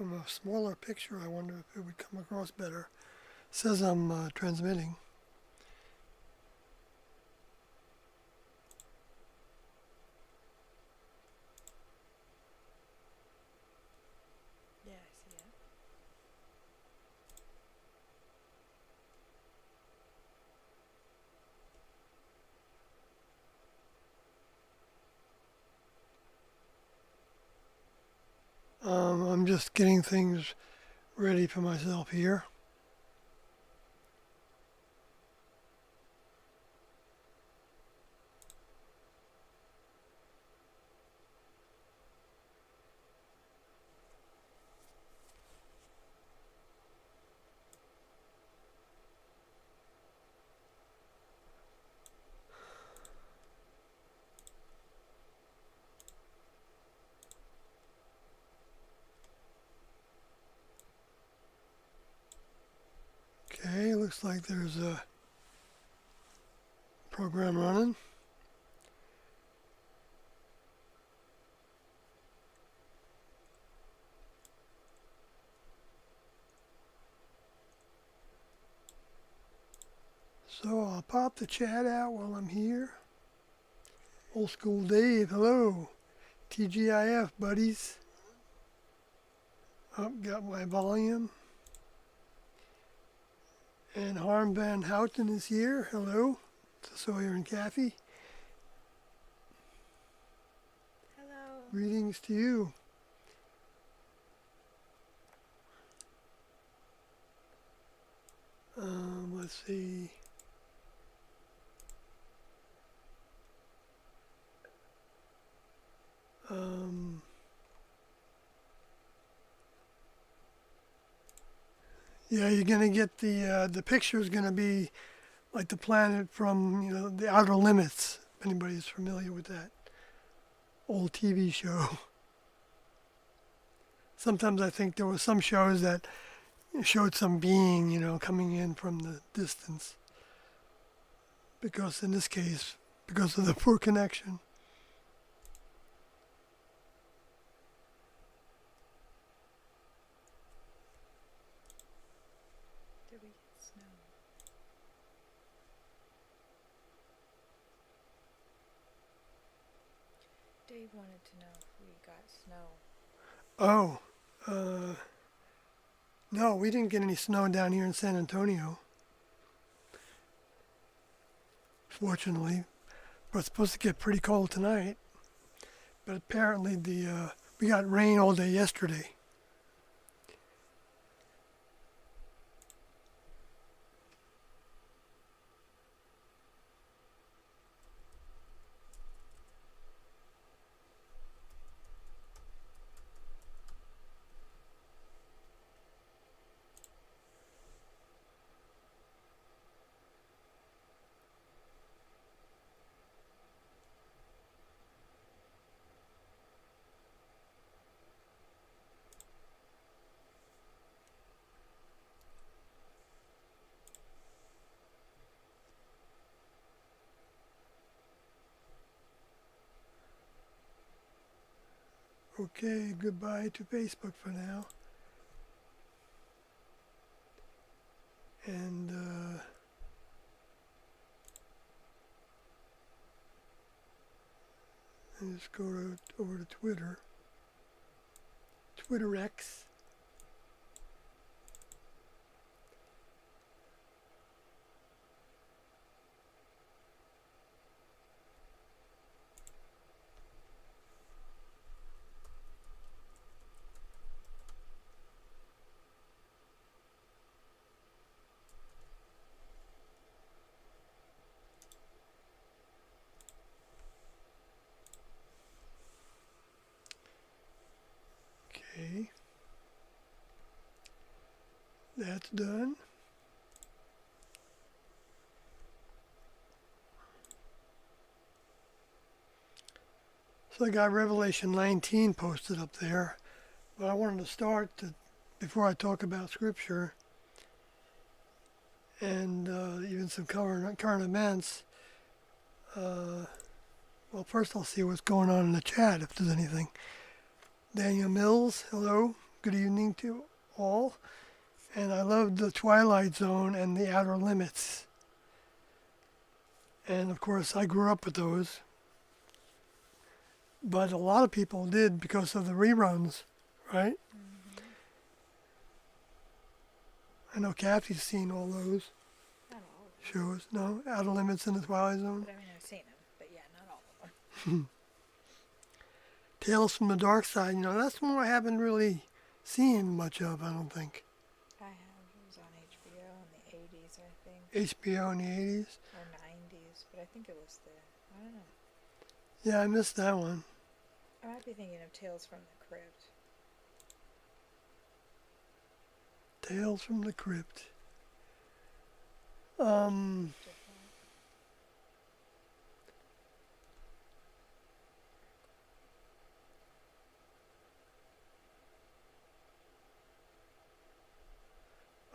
from a smaller picture, I wonder if it would come across better. It says I'm transmitting. Yeah, I see it. I'm just getting things ready for myself here. Okay, looks like there's a program running. So I'll pop the chat out while I'm here. Old School Dave, hello. TGIF, buddies. Oh, got my volume. And Harm Van Houten is here. Hello to Sawyer and Kathy. Hello. Greetings to you. Let's see. Yeah, you're gonna get the picture is gonna be like the planet from the Outer Limits. If anybody's familiar with that old TV show. Sometimes I think there were some shows that showed some being, coming in from the distance. Because in this case, because of the poor connection. Did we get snow? Dave wanted to know if we got snow. Oh, no, we didn't get any snow down here in San Antonio. Fortunately, but it's supposed to get pretty cold tonight. But apparently we got rain all day yesterday. Okay, goodbye to Facebook for now. And let's go over to Twitter. Twitter X. Okay. That's done. So I got Revelation 19 posted up there, but I wanted to start before I talk about Scripture and even some current events. Well, first I'll see what's going on in the chat if there's anything. Daniel Mills, hello. Good evening to all. And I love the Twilight Zone and the Outer Limits. And of course, I grew up with those. But a lot of people did because of the reruns, right? Mm-hmm. I know Kathy's seen all those Not all of them. shows. No? Outer Limits and the Twilight Zone. But I mean, I've seen them. But yeah, not all of them. Tales from the Dark Side, that's one I haven't really seen much of, I don't think. I have. It was on HBO in the 80s, I think. HBO in the 80s. Or 90s. But I think it was the... I don't know. Yeah, I missed that one. I might be thinking of Tales from the Crypt. Tales from the Crypt. Different.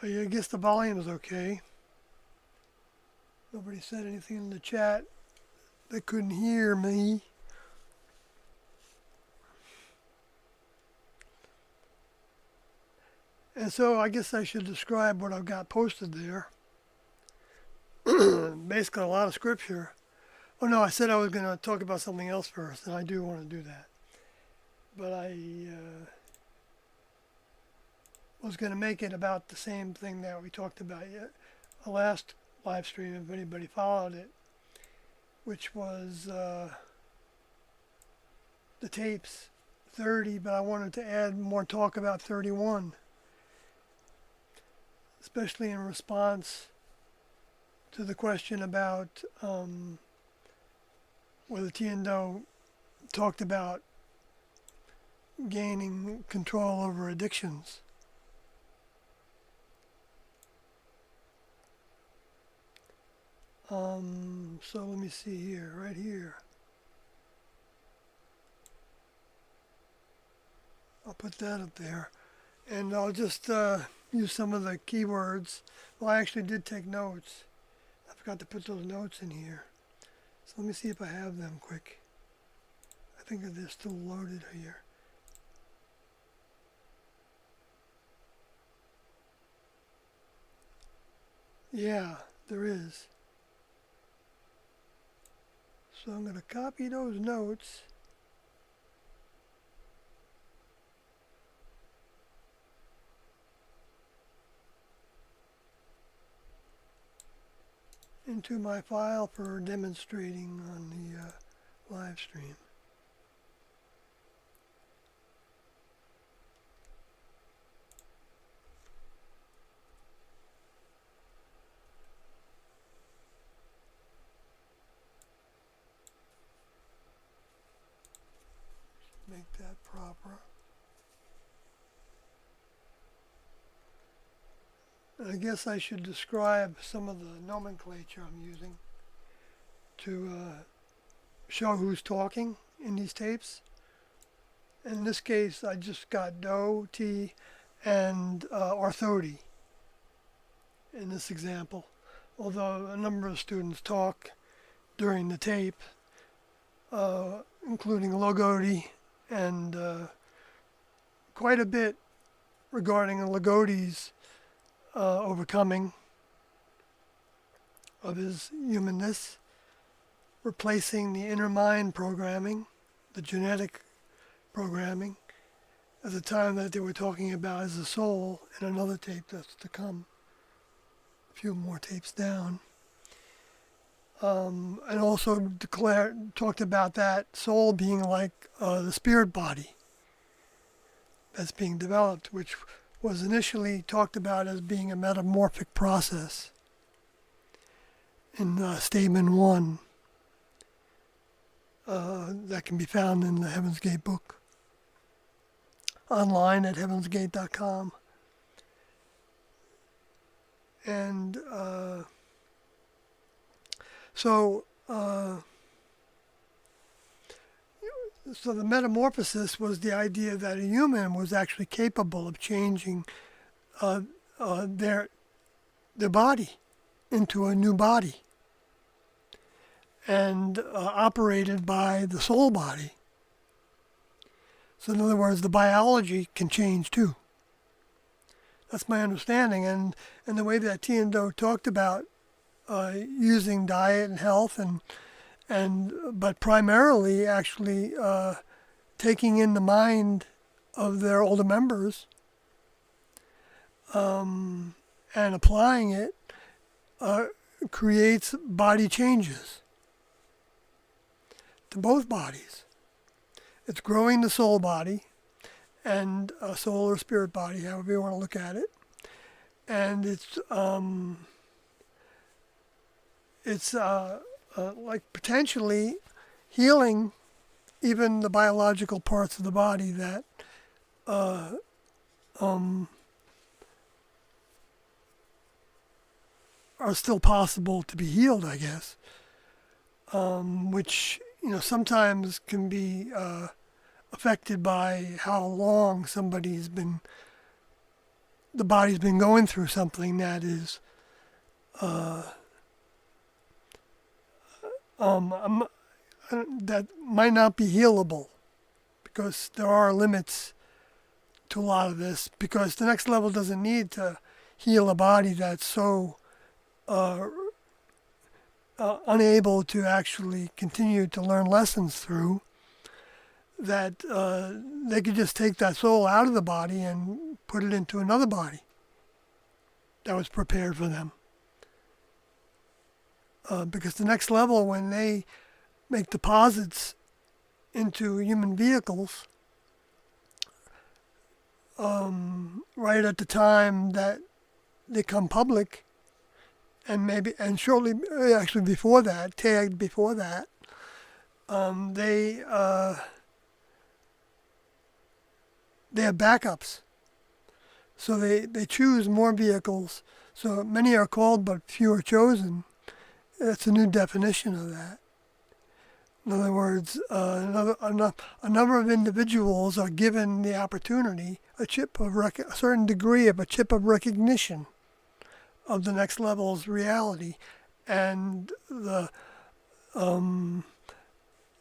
Oh, yeah, I guess the volume is okay. Nobody said anything in the chat. They couldn't hear me. And so I guess I should describe what I've got posted there. Basically a lot of scripture. Oh no, I said I was going to talk about something else first, and I do want to do that. But I was going to make it about the same thing that we talked about the last live stream, if anybody followed it, which was the tapes 30, but I wanted to add more talk about 31, especially in response to the question about whether Tiendo talked about gaining control over addictions. So let me see here, right here. I'll put that up there. And I'll just use some of the keywords. Well, I actually did take notes. I forgot to put those notes in here. So let me see if I have them quick. I think that they're still loaded here. Yeah, there is. So I'm going to copy those notes. Into my file for demonstrating on the live stream. Make that proper. And I guess I should describe some of the nomenclature I'm using to show who's talking in these tapes. In this case, I just got Do, T, and Orthody in this example. Although a number of students talk during the tape, including Logody, and quite a bit regarding Logody's overcoming of his humanness, replacing the inner mind programming, the genetic programming, at the time that they were talking about as a soul in another tape that's to come, a few more tapes down. And also talked about that soul being like the spirit body that's being developed, which was initially talked about as being a metamorphic process in statement 1 that can be found in the Heaven's Gate book online at heavensgate.com. And so the metamorphosis was the idea that a human was actually capable of changing their body into a new body, and operated by the soul body. So in other words, the biology can change too. That's my understanding. And the way that Tiendo talked about using diet and health but primarily actually taking in the mind of their older members and applying it creates body changes to both bodies. It's growing the soul body and a soul or spirit body, however you want to look at it. And it's like potentially healing even the biological parts of the body that are still possible to be healed, I guess, which sometimes can be affected by how long the body's been going through something that is that might not be healable, because there are limits to a lot of this, because the next level doesn't need to heal a body that's so unable to actually continue to learn lessons through, that they could just take that soul out of the body and put it into another body that was prepared for them. Because the next level, when they make deposits into human vehicles, right at the time that they come public, and shortly, actually before that, tagged before that, they have backups. So they choose more vehicles. So many are called, but few are chosen. That's a new definition of that. In other words, a number of individuals are given the opportunity, a certain degree of a chip of recognition of the next level's reality, and and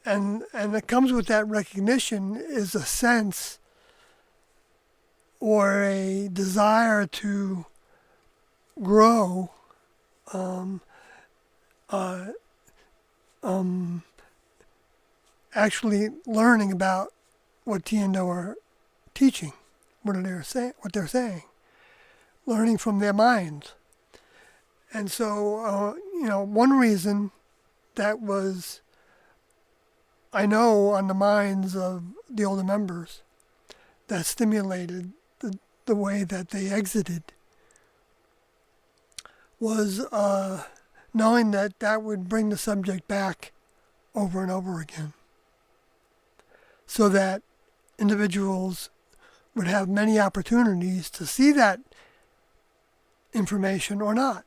that comes with that recognition is a sense or a desire to grow, actually learning about what Tiendo are teaching, what they're saying, learning from their minds. And so, one reason that was, I know, on the minds of the older members, that stimulated the way that they exited, was knowing that would bring the subject back over and over again, so that individuals would have many opportunities to see that information or not.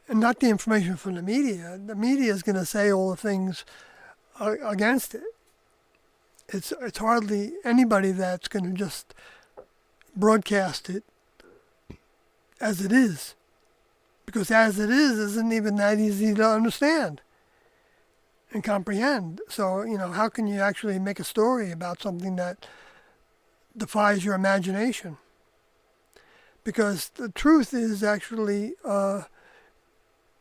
And not the information from the media. The media is going to say all the things against it. It's hardly anybody that's going to just broadcast it as it is. Because as it is isn't even that easy to understand and comprehend. So, how can you actually make a story about something that defies your imagination? Because the truth is actually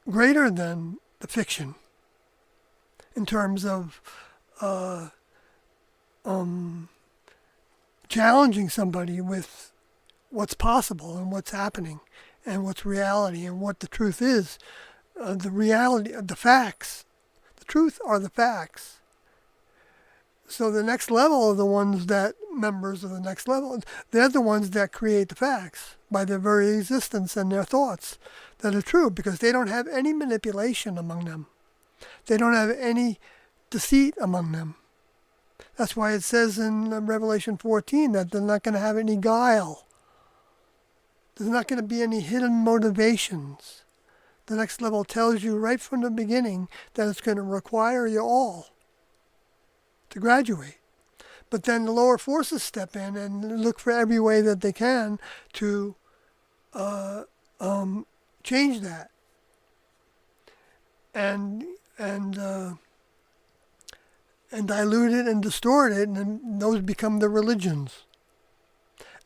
greater than the fiction in terms of challenging somebody with what's possible and what's happening and what's reality and what the truth is. The reality, the facts. The truth are the facts. So the next level are the ones that, members of the next level, they're the ones that create the facts by their very existence and their thoughts that are true, because they don't have any manipulation among them. They don't have any deceit among them. That's why it says in Revelation 14 that they're not going to have any guile. There's not going to be any hidden motivations. The next level tells you right from the beginning that it's going to require you all to graduate. But then the lower forces step in and look for every way that they can to change that. And and dilute it and distort it, and then those become the religions.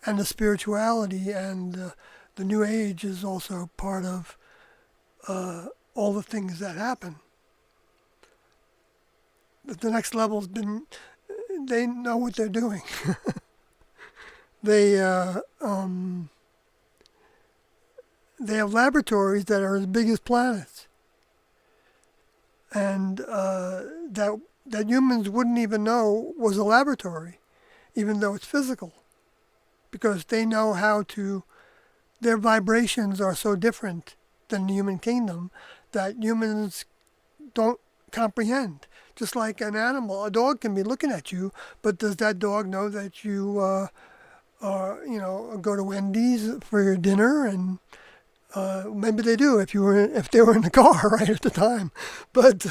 And the spirituality and the New Age is also part of all the things that happen. But the next level's been, they know what they're doing. They they have laboratories that are as big as planets, and that humans wouldn't even know was a laboratory, even though it's physical, because they know how to. Their vibrations are so different than the human kingdom that humans don't comprehend. Just like an animal, a dog can be looking at you, but does that dog know that you go to Wendy's for your dinner? And maybe they do if they were in the car right at the time. But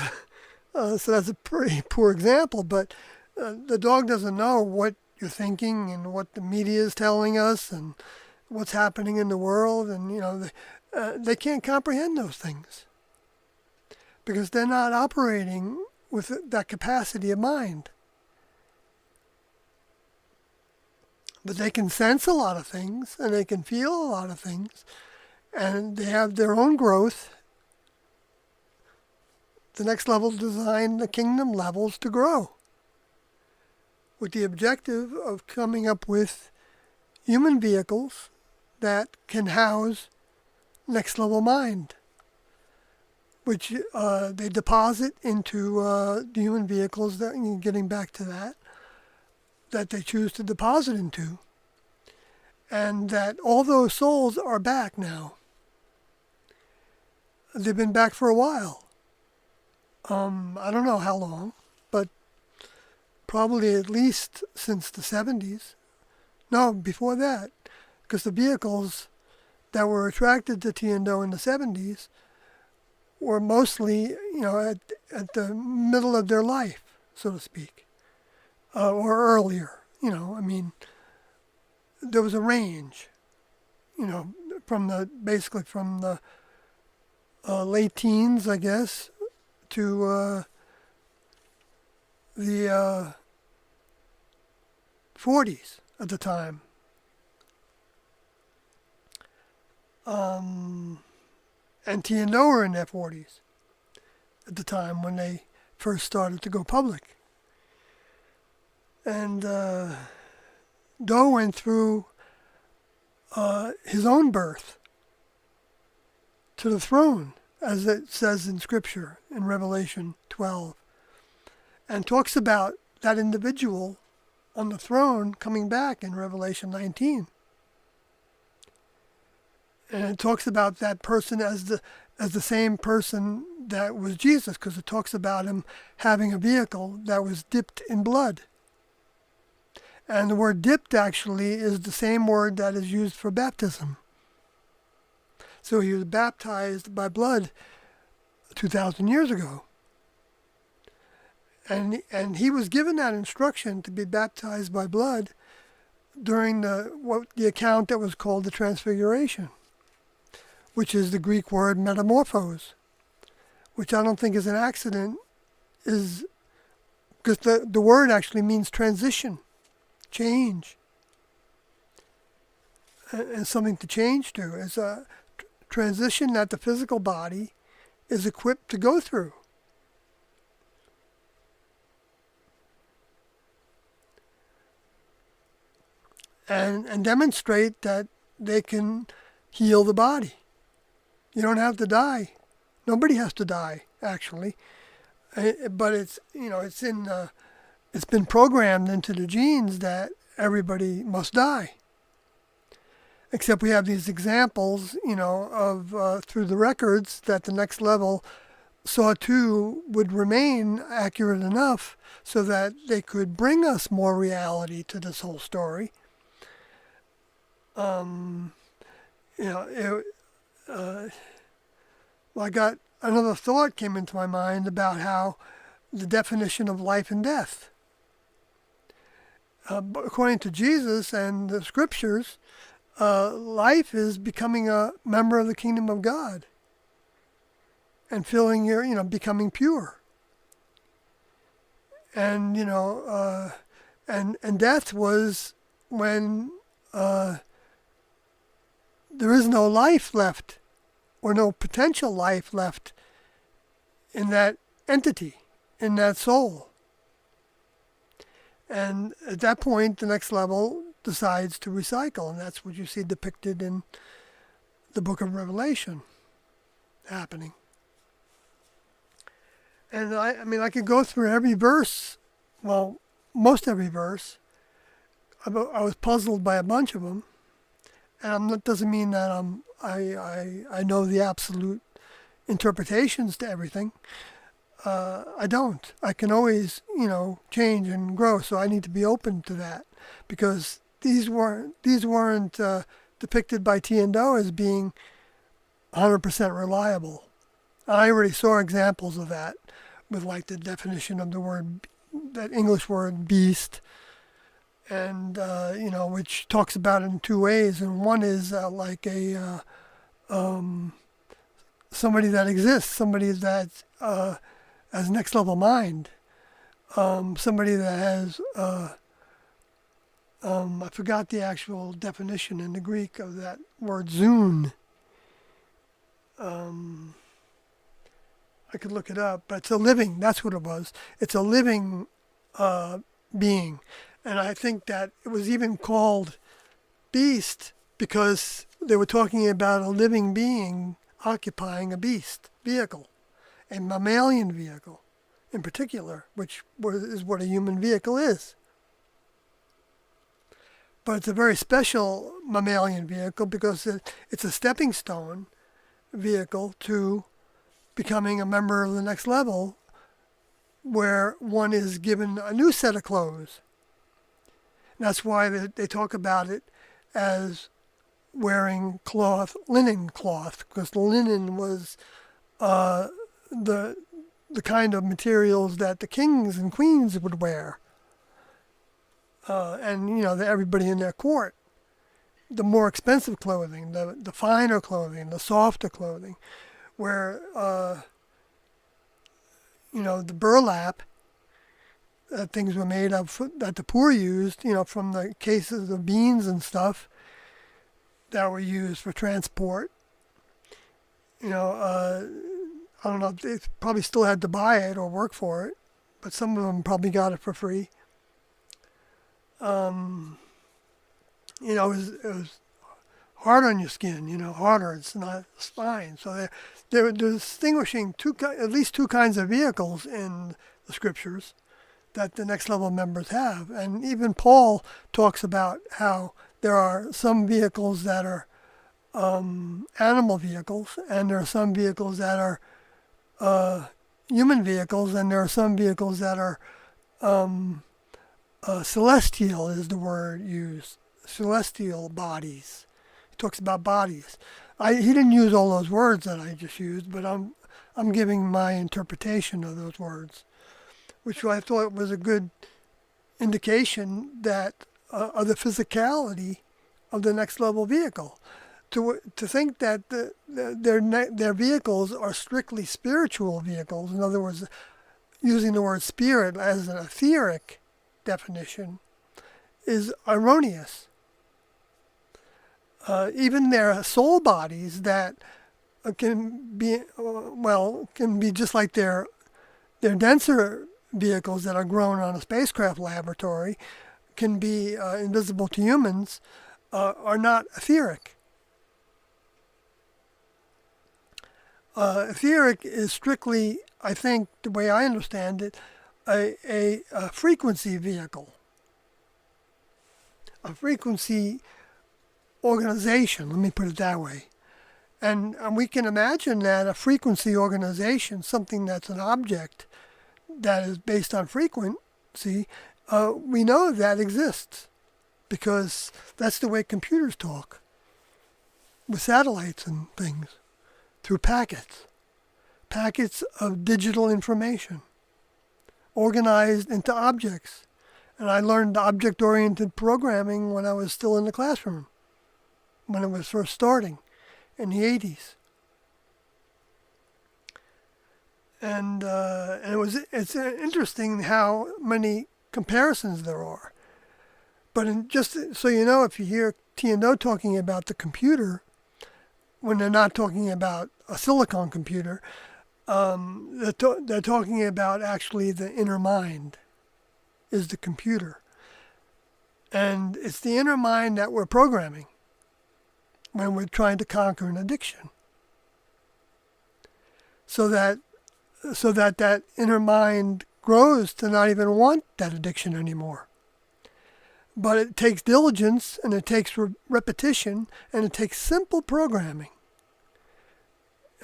so that's a pretty poor example. But the dog doesn't know what you're thinking and what the media is telling us and what's happening in the world, and they can't comprehend those things because they're not operating with that capacity of mind. But they can sense a lot of things, and they can feel a lot of things, and they have their own growth. The next level designed the kingdom levels to grow with the objective of coming up with human vehicles that can house next level mind, which they deposit into the human vehicles, that, getting back to that they choose to deposit into. And that all those souls are back now. They've been back for a while. I don't know how long, but probably at least since the 70s. No, before that. Because the vehicles that were attracted to Tiando in the 70s were mostly, at the middle of their life, so to speak, or earlier. There was a range, from the late teens, I guess, to the 40s at the time. And Tiando were in their 40s at the time when they first started to go public. And Do went through his own birth to the throne, as it says in Scripture, in Revelation 12, and talks about that individual on the throne coming back in Revelation 19. And it talks about that person as the same person that was Jesus, because it talks about him having a vehicle that was dipped in blood. And the word dipped actually is the same word that is used for baptism. So he was baptized by blood 2,000 years ago. And he was given that instruction to be baptized by blood during the account that was called the Transfiguration, which is the Greek word metamorphose, which I don't think is an accident, is because the word actually means transition, change, and something to change to. It's a transition that the physical body is equipped to go through. And demonstrate that they can heal the body. You don't have to die. Nobody has to die, actually. But it's been programmed into the genes that everybody must die. Except we have these examples, of through the records that the next level saw too would remain accurate enough so that they could bring us more reality to this whole story. I got another thought came into my mind about how the definition of life and death. According to Jesus and the scriptures, life is becoming a member of the kingdom of God and becoming pure. and and death was when there is no life left or no potential life left in that entity, in that soul. And at that point, the next level decides to recycle, and that's what you see depicted in the book of Revelation happening. And I could go through every verse, well, most every verse. I was puzzled by a bunch of them, and that doesn't mean that I know the absolute interpretations to everything. I don't. I can always, change and grow. So I need to be open to that, because these weren't depicted by Tiendo as being 100% reliable. I already saw examples of that with like the definition of the word, that English word beast, and which talks about it in two ways. And one is like a somebody that exists, somebody that has next level mind, somebody that has I forgot the actual definition in the Greek of that word zoon. I could look it up, but it's a living, that's what it was. It's a living being. And I think that it was even called beast because they were talking about a living being occupying a beast vehicle, a mammalian vehicle in particular, which is what a human vehicle is. But it's a very special mammalian vehicle because it's a stepping stone vehicle to becoming a member of the next level, where one is given a new set of clothes. And that's why they talk about it as wearing cloth, linen cloth, because the linen was the kind of materials that the kings and queens would wear, and everybody in their court. The more expensive clothing, the finer clothing, the softer clothing, where the burlap that things were made of, that the poor used, from the cases of beans and stuff that were used for transport. I don't know, they probably still had to buy it or work for it, but some of them probably got it for free. It was hard on your skin, harder. It's not fine. So they're distinguishing at least two kinds of vehicles in the scriptures that the next level members have. And even Paul talks about how there are some vehicles that are animal vehicles, and there are some vehicles that are human vehicles, and there are some vehicles that are celestial is the word used, celestial bodies. He talks about bodies. He didn't use all those words that I just used, but I'm giving my interpretation of those words, which I thought was a good indication that of the physicality of the next level vehicle. To think that their vehicles are strictly spiritual vehicles, in other words, using the word spirit as an etheric definition, is erroneous. Even their soul bodies that can be just like their denser vehicles that are grown on a spacecraft laboratory, can be invisible to humans, are not etheric. Etheric is strictly, I think, the way I understand it, a frequency vehicle, a frequency organization, let me put it that way. And we can imagine that a frequency organization, something that's an object that is based on frequency, we know that exists because that's the way computers talk with satellites and things, through packets of digital information organized into objects. And I learned object-oriented programming when I was still in the classroom, when it was first starting in the 80s. and it's interesting how many comparisons there are. But just so you know, if you hear T and O talking about the computer, when they're not talking about a silicon computer, they're talking about actually the inner mind is the computer. And it's the inner mind that we're programming when we're trying to conquer an addiction. So that that inner mind grows to not even want that addiction anymore. But it takes diligence, and it takes repetition, and it takes simple programming.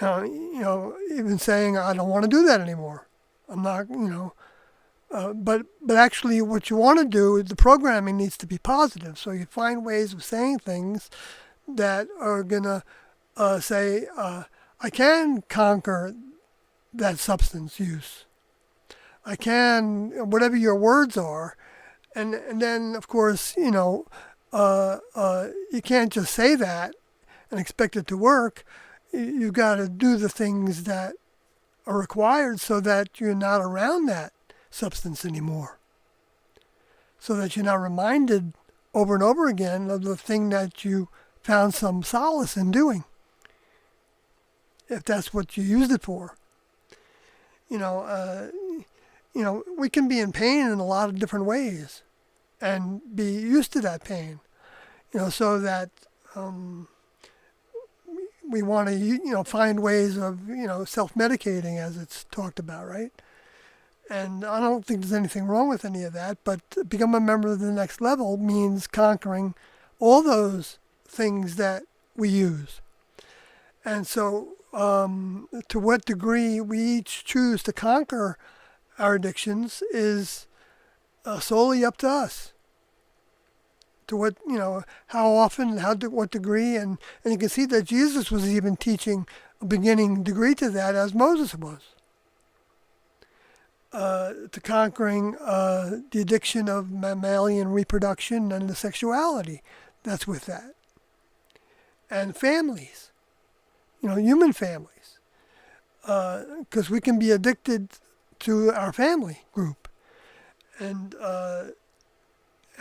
Even saying, I don't want to do that anymore. I'm not, but actually what you want to do, the programming needs to be positive. So you find ways of saying things that are going to say, I can conquer that substance use. I can, whatever your words are. And then, of course, you can't just say that and expect it to work. You've got to do the things that are required so that you're not around that substance anymore. So that you're not reminded over and over again of the thing that you found some solace in doing, if that's what you used it for. We can be in pain in a lot of different ways and be used to that pain, so that we want to, find ways of, self-medicating, as it's talked about, right? And I don't think there's anything wrong with any of that, but to become a member of the next level means conquering all those things that we use. And so to what degree we each choose to conquer our addictions is solely up to us. To what, how often, what degree, and you can see that Jesus was even teaching a beginning degree to that, as Moses was. To conquering the addiction of mammalian reproduction and the sexuality that's with that. And families, human families. Because we can be addicted to our family group.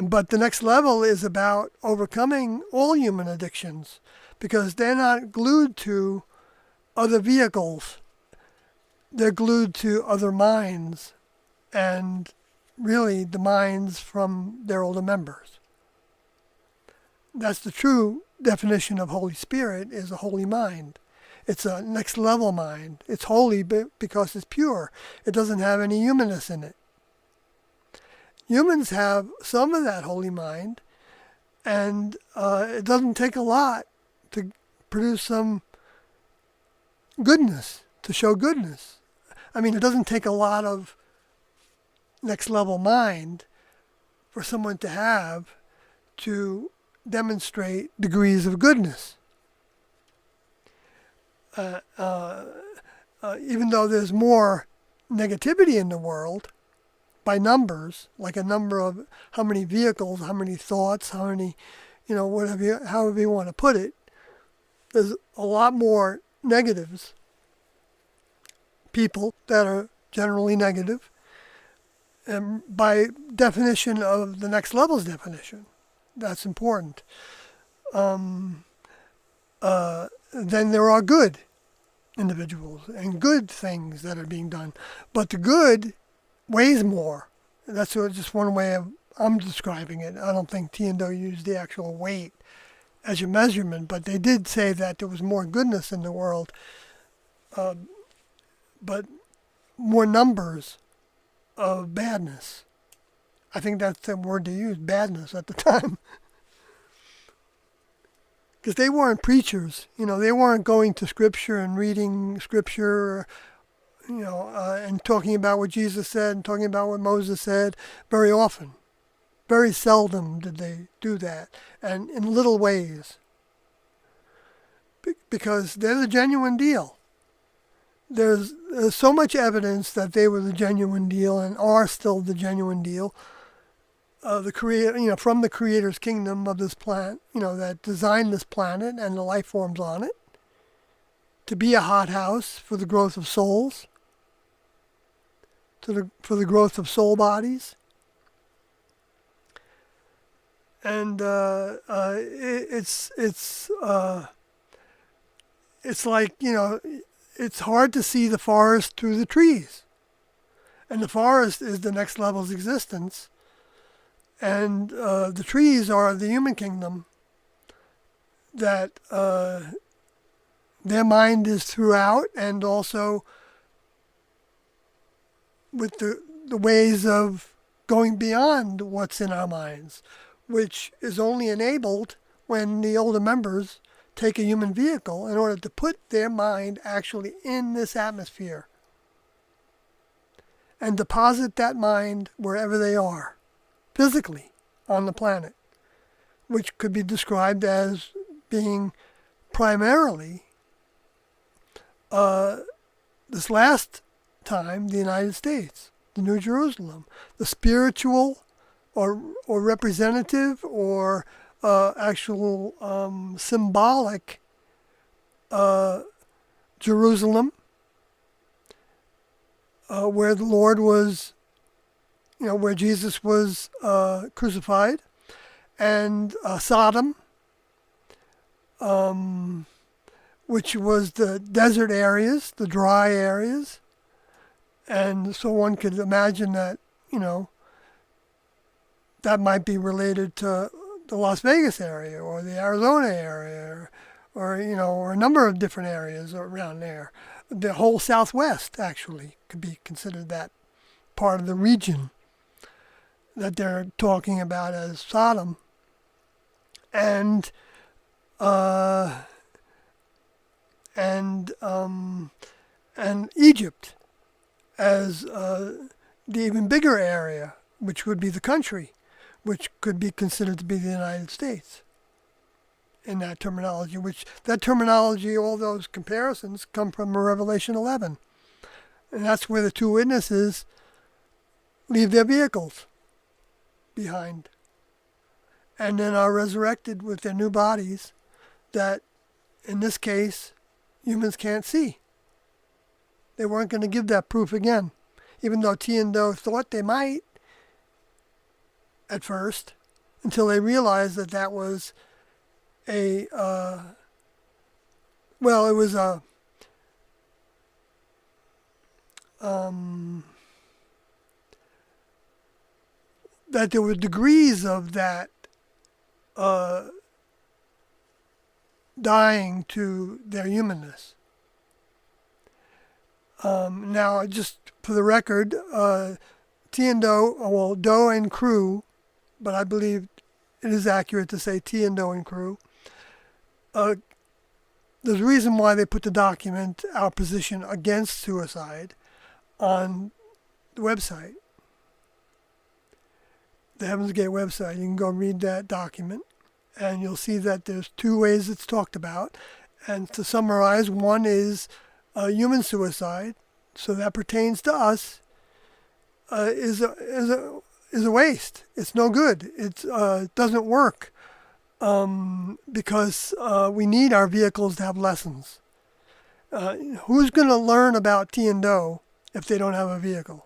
But the next level is about overcoming all human addictions, because they're not glued to other vehicles. They're glued to other minds, and really the minds from their older members. That's the true definition of Holy Spirit, is a holy mind. It's a next level mind. It's holy because it's pure. It doesn't have any humanness in it. Humans have some of that holy mind, and it doesn't take a lot to produce some goodness, to show goodness. I mean, it doesn't take a lot of next level mind for someone to have to demonstrate degrees of goodness. Even though there's more negativity in the world, by numbers, like a number of how many vehicles, how many thoughts, how many, however you want to put it, there's a lot more negatives, people that are generally negative, and by definition of the next level's definition. That's important. Then there are good individuals and good things that are being done. But the good weighs more. That's just one way I'm describing it. I don't think T&O used the actual weight as a measurement, but they did say that there was more goodness in the world, but more numbers of badness. I think that's the word they used, badness, at the time. Because they weren't preachers. They weren't going to Scripture and reading Scripture, and talking about what Jesus said and talking about what Moses said very often. Very seldom did they do that, and in little ways. Because they're the genuine deal. There's so much evidence that they were the genuine deal and are still the genuine deal. The creator, from the Creator's kingdom of this planet, that designed this planet and the life forms on it, to be a hothouse for the growth of souls. for the growth of soul bodies. And it's like, it's hard to see the forest through the trees. And the forest is the next level's existence. And the trees are the human kingdom that their mind is throughout, and also with the ways of going beyond what's in our minds, which is only enabled when the older members take a human vehicle in order to put their mind actually in this atmosphere and deposit that mind wherever they are, physically on the planet, which could be described as being primarily, this last time, the United States, the New Jerusalem, the spiritual or representative or actual symbolic Jerusalem, where the Lord was, where Jesus was crucified, and Sodom, which was the desert areas, the dry areas. And so one could imagine that, that might be related to the Las Vegas area or the Arizona area or a number of different areas around there. The whole Southwest actually could be considered that part of the region that they're talking about as Sodom. And Egypt as the even bigger area, which would be the country, which could be considered to be the United States in that terminology, all those comparisons come from Revelation 11. And that's where the two witnesses leave their vehicles behind and then are resurrected with their new bodies that, in this case, humans can't see. They weren't going to give that proof again, even though T and Do thought they might at first, until they realized that that was that there were degrees of that dying to their humanness. Now, just for the record, T and Do, Do and crew, but I believe it is accurate to say T and Do and crew. There's a reason why they put the document, Our Position Against Suicide, on the website. The Heaven's Gate website. You can go read that document, and you'll see that there's two ways it's talked about. And to summarize, one is human suicide, so that pertains to us, is a waste. It's no good. It doesn't work because we need our vehicles to have lessons. Who's going to learn about T and Do if they don't have a vehicle?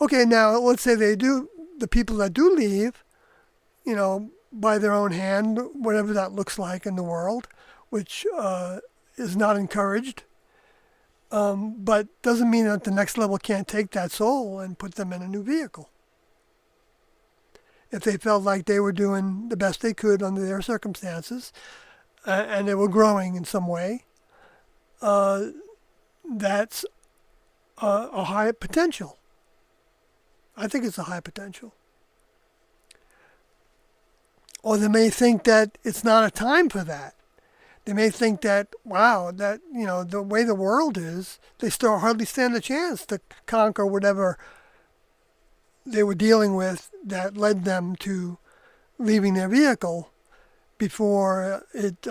Okay, now let's say they do. The people that do leave, by their own hand, whatever that looks like in the world, which is not encouraged, but doesn't mean that the next level can't take that soul and put them in a new vehicle. If they felt like they were doing the best they could under their circumstances, and they were growing in some way, that's a high potential. I think it's a high potential. Or they may think that it's not a time for that. They may think that, wow, that, the way the world is, they still hardly stand a chance to conquer whatever they were dealing with that led them to leaving their vehicle before it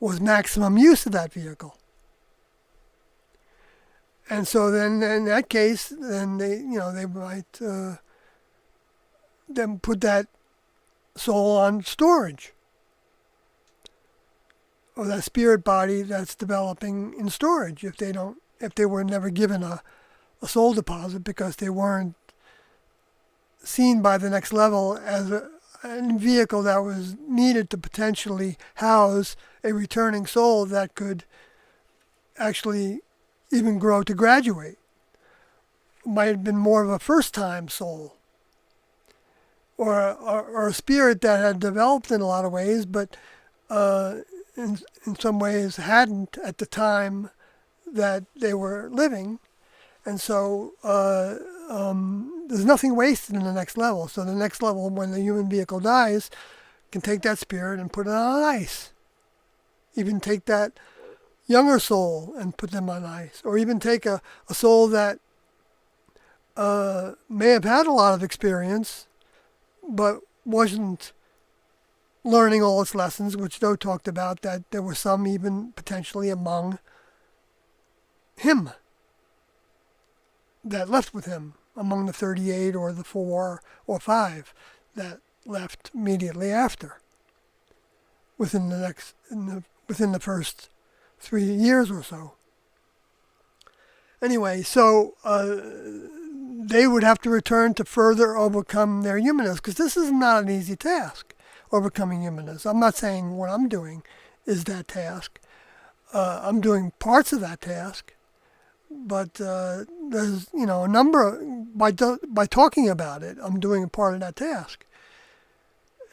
was maximum use of that vehicle. And so then in that case, then they might then put that soul on storage, or that spirit body that's developing in storage if they don't if they were never given a soul deposit because they weren't seen by the next level as a vehicle that was needed to potentially house a returning soul that could actually even grow to graduate. Might have been more of a first-time soul, or a spirit that had developed in a lot of ways, but in some ways hadn't at the time that they were living. And so there's nothing wasted in the next level. So the next level, when the human vehicle dies, can take that spirit and put it on ice. Even take that younger soul and put them on ice. Or even take a soul that may have had a lot of experience, but wasn't learning all its lessons, which Doe talked about, that there were some even potentially among him that left with him, among the 38 or the 4 or 5 that left immediately after, within the first 3 years or so. Anyway, so they would have to return to further overcome their humanness, because this is not an easy task, overcoming humanness. I'm not saying what I'm doing is that task. I'm doing parts of that task, but there's a number by talking about it, I'm doing a part of that task,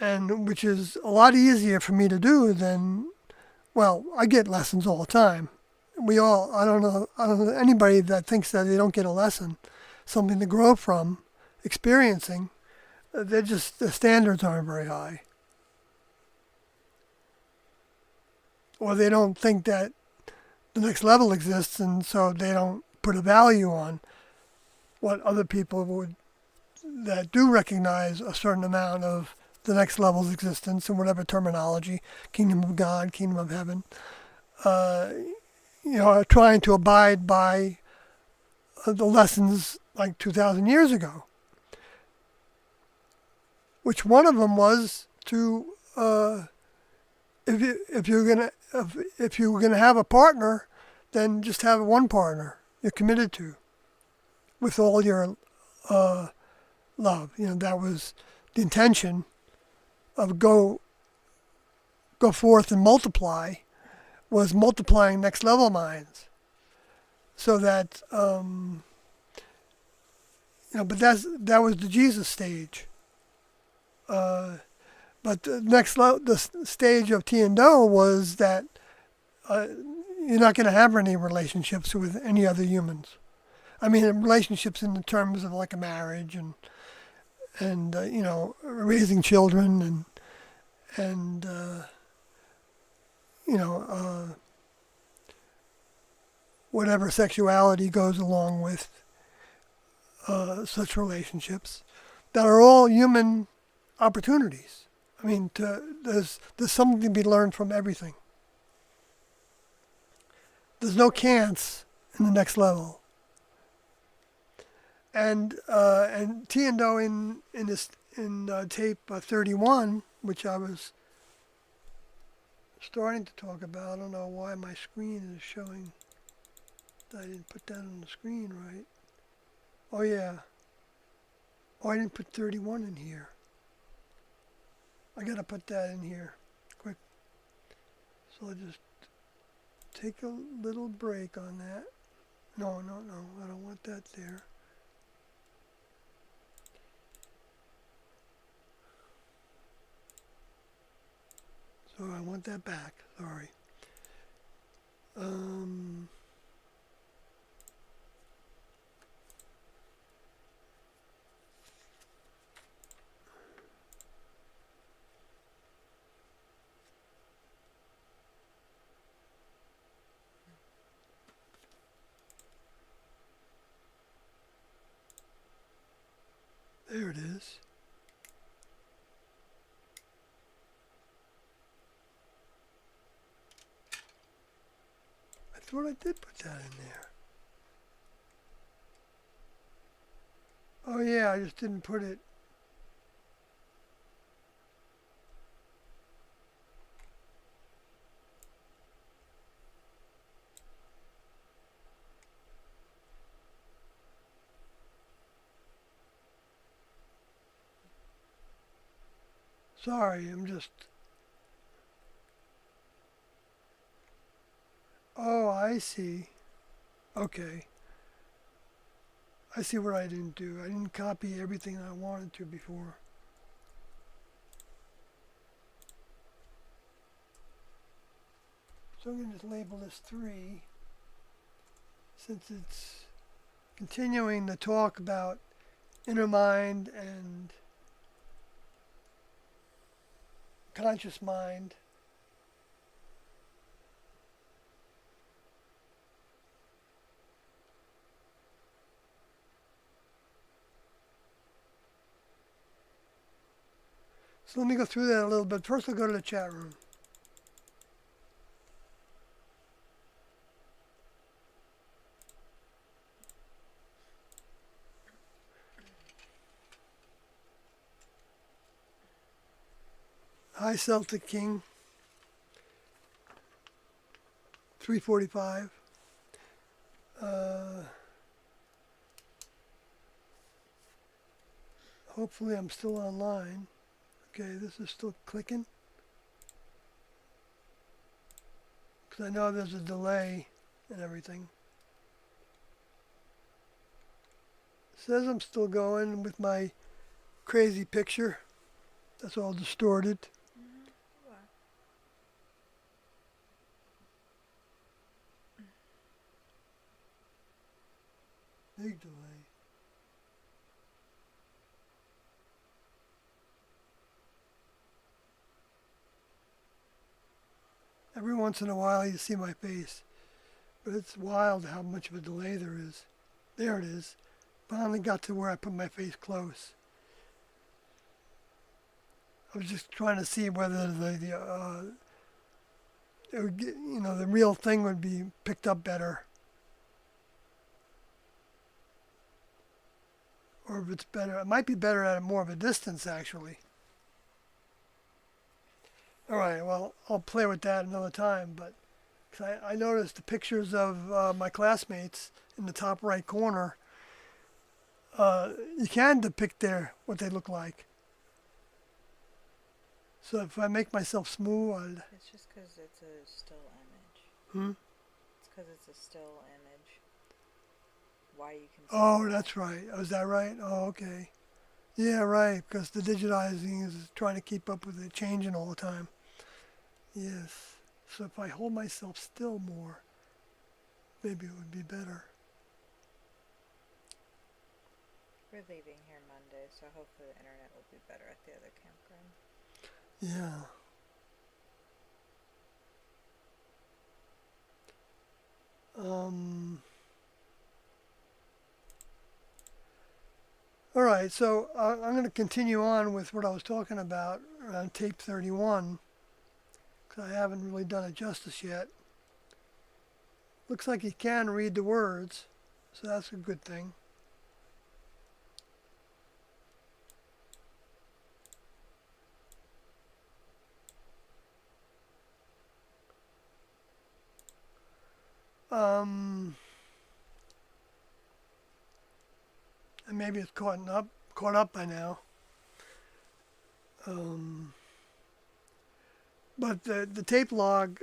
and which is a lot easier for me to do than, well, I get lessons all the time. I don't know anybody that thinks that they don't get a lesson, something to grow from, experiencing. The standards aren't very high. Or they don't think that the next level exists, and so they don't put a value on what other people that do recognize a certain amount of the next level's existence in whatever terminology, kingdom of God, kingdom of heaven, are trying to abide by the lessons like 2,000 years ago. Which one of them was to, if you're gonna have a partner, then just have one partner you're committed to, with all your love. That was the intention of go forth and multiply, was multiplying next level minds, so that but that was the Jesus stage. But the stage of T and Do was that you're not going to have any relationships with any other humans. I mean, relationships in the terms of like a marriage and raising children and whatever sexuality goes along with such relationships, that are all human opportunities. I mean, there's something to be learned from everything. There's no can'ts in the next level. And T and Do in tape 31, which I was starting to talk about. I don't know why my screen is showing that I didn't put that on the screen right. Oh yeah. Oh, I didn't put 31 in here. I gotta put that in here quick. So I'll just take a little break on that. No, I don't want that there. So I want that back, sorry. There it is. I thought I did put that in there. Oh yeah, I just didn't put it. Sorry, I'm just... Oh, I see. Okay. I see what I didn't do. I didn't copy everything I wanted to before. So I'm going to just label this 3, since it's continuing to talk about inner mind and conscious mind. So let me go through that a little bit. First I'll go to the chat room. Hi Celtic King, 345. Hopefully I'm still online. Okay, this is still clicking. Because I know there's a delay and everything. It says I'm still going with my crazy picture. That's all distorted. Mm-hmm. You are. Big delay. Every once in a while you see my face, but it's wild how much of a delay there is. There it is. Finally got to where I put my face close. I was just trying to see whether it would get, the real thing would be picked up better, or if it's better. It might be better at more of a distance, actually. All right. Well, I'll play with that another time, but 'cause I noticed the pictures of my classmates in the top right corner. You can depict what they look like. So if I make myself smooth, It's just because it's a still image. hmm? It's because it's a still image. Why you can see Oh, that. that's right. Oh, is that right? Oh, okay. Yeah, right. Because the digitizing is trying to keep up with it changing all the time. Yes. So if I hold myself still more, maybe it would be better. We're leaving here Monday, so hopefully the internet will be better at the other campground. Yeah. All right, so I'm going to continue on with what I was talking about on tape 31, because I haven't really done it justice yet. Looks like you can read the words, so that's a good thing. And maybe it's caught up by now. But the tape log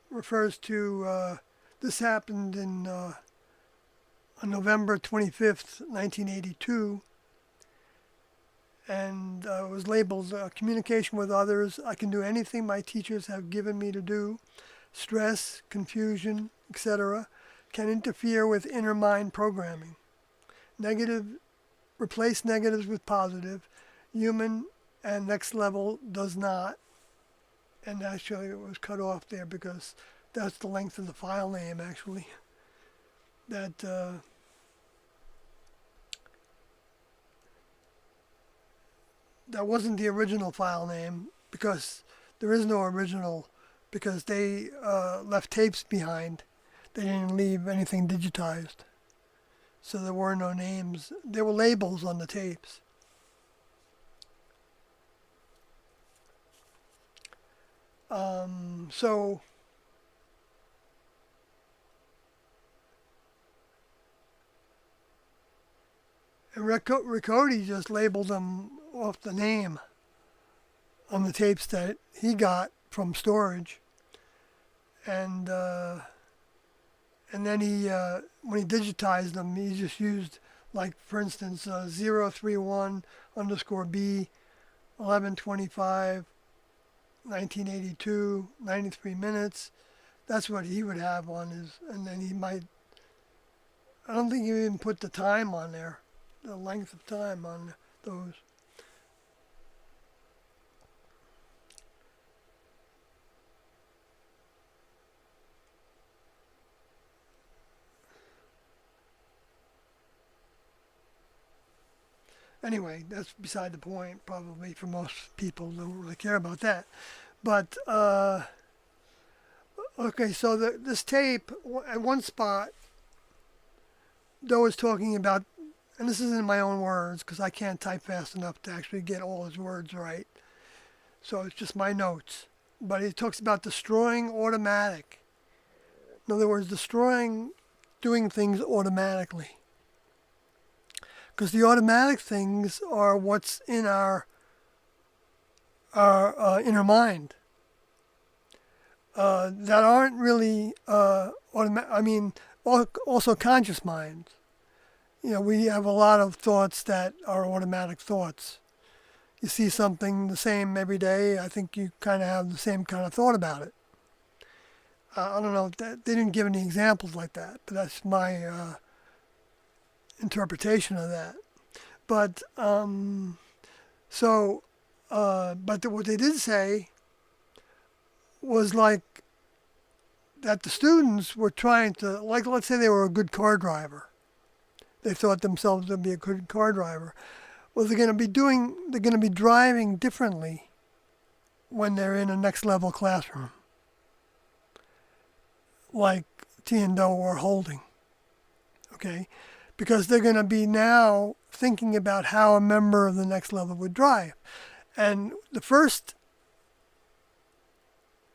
refers to this happened on November 25th, 1982, and it was labeled communication with others. I can do anything my teachers have given me to do. Stress, confusion, etc. can interfere with inner mind programming. Replace negatives with positive. Human and next level does not. And actually it was cut off there because that's the length of the file name actually. That wasn't the original file name because there is no original, because they left tapes behind. They didn't leave anything digitized. So there were no names. There were labels on the tapes. So and Riccoti just labeled them off the name. on the tapes that he got from storage, and then he when he digitized them, he just used, like, for instance, 031 underscore B 1125 1982 93 minutes. That's what he would have on his, and then he might, I don't think he even put the time on there, the length of time on those. Anyway, that's beside the point, probably, for most people. Don't really care about that. But, okay, so this tape, at one spot, Doe is talking about, and this isn't in my own words because I can't type fast enough to actually get all his words right. So it's just my notes. But he talks about destroying automatic. In other words, doing things automatically. Because the automatic things are what's in our inner mind. That aren't really also conscious minds. We have a lot of thoughts that are automatic thoughts. You see something the same every day, I think you kind of have the same kind of thought about it. I don't know, they didn't give any examples like that, but that's my interpretation of that. But, what they did say was, like, that the students were trying to, like, let's say they were a good car driver. They thought themselves to be a good car driver. Well, they're going to be driving differently when they're in a next level classroom, like T and Doe were holding. Okay? Because they're going to be now thinking about how a member of the next level would drive. And the first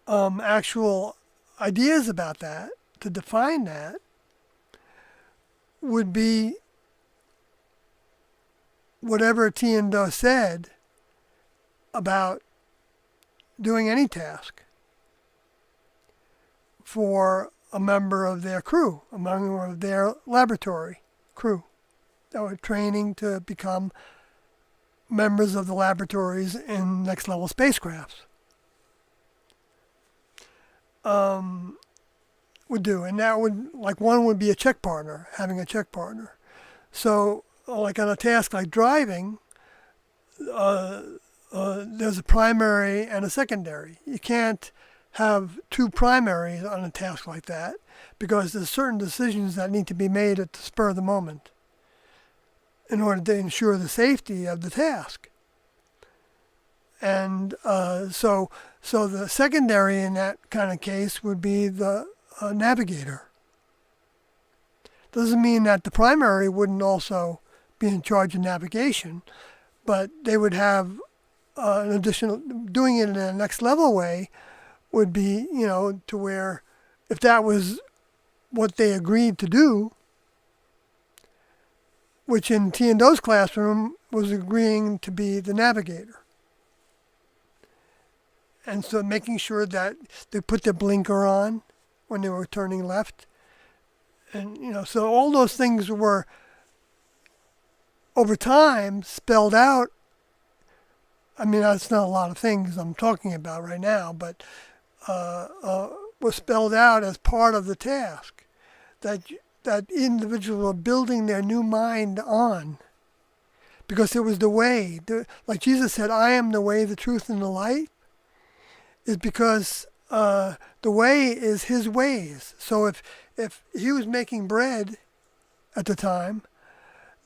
actual ideas about that, to define that, would be whatever T and Doe said about doing any task for a member of their crew, a member of their laboratory crew that were training to become members of the laboratories in next level spacecrafts. Would do, and that would, like, one would be a check partner, having a check partner. So, like on a task like driving, there's a primary and a secondary. You can't have two primaries on a task like that because there's certain decisions that need to be made at the spur of the moment in order to ensure the safety of the task. And so the secondary in that kind of case would be the navigator. Doesn't mean that the primary wouldn't also be in charge of navigation, but they would have an additional, doing it in a next level way would be, to where if that was what they agreed to do, which in T and Doe's classroom was agreeing to be the navigator. And so making sure that they put their blinker on when they were turning left. And, so all those things were, over time, spelled out. I mean, that's not a lot of things I'm talking about right now, but was spelled out as part of the task that individuals were building their new mind on. Because it was the way. Like Jesus said, I am the way, the truth, and the light. Is because the way is his ways. So if he was making bread at the time,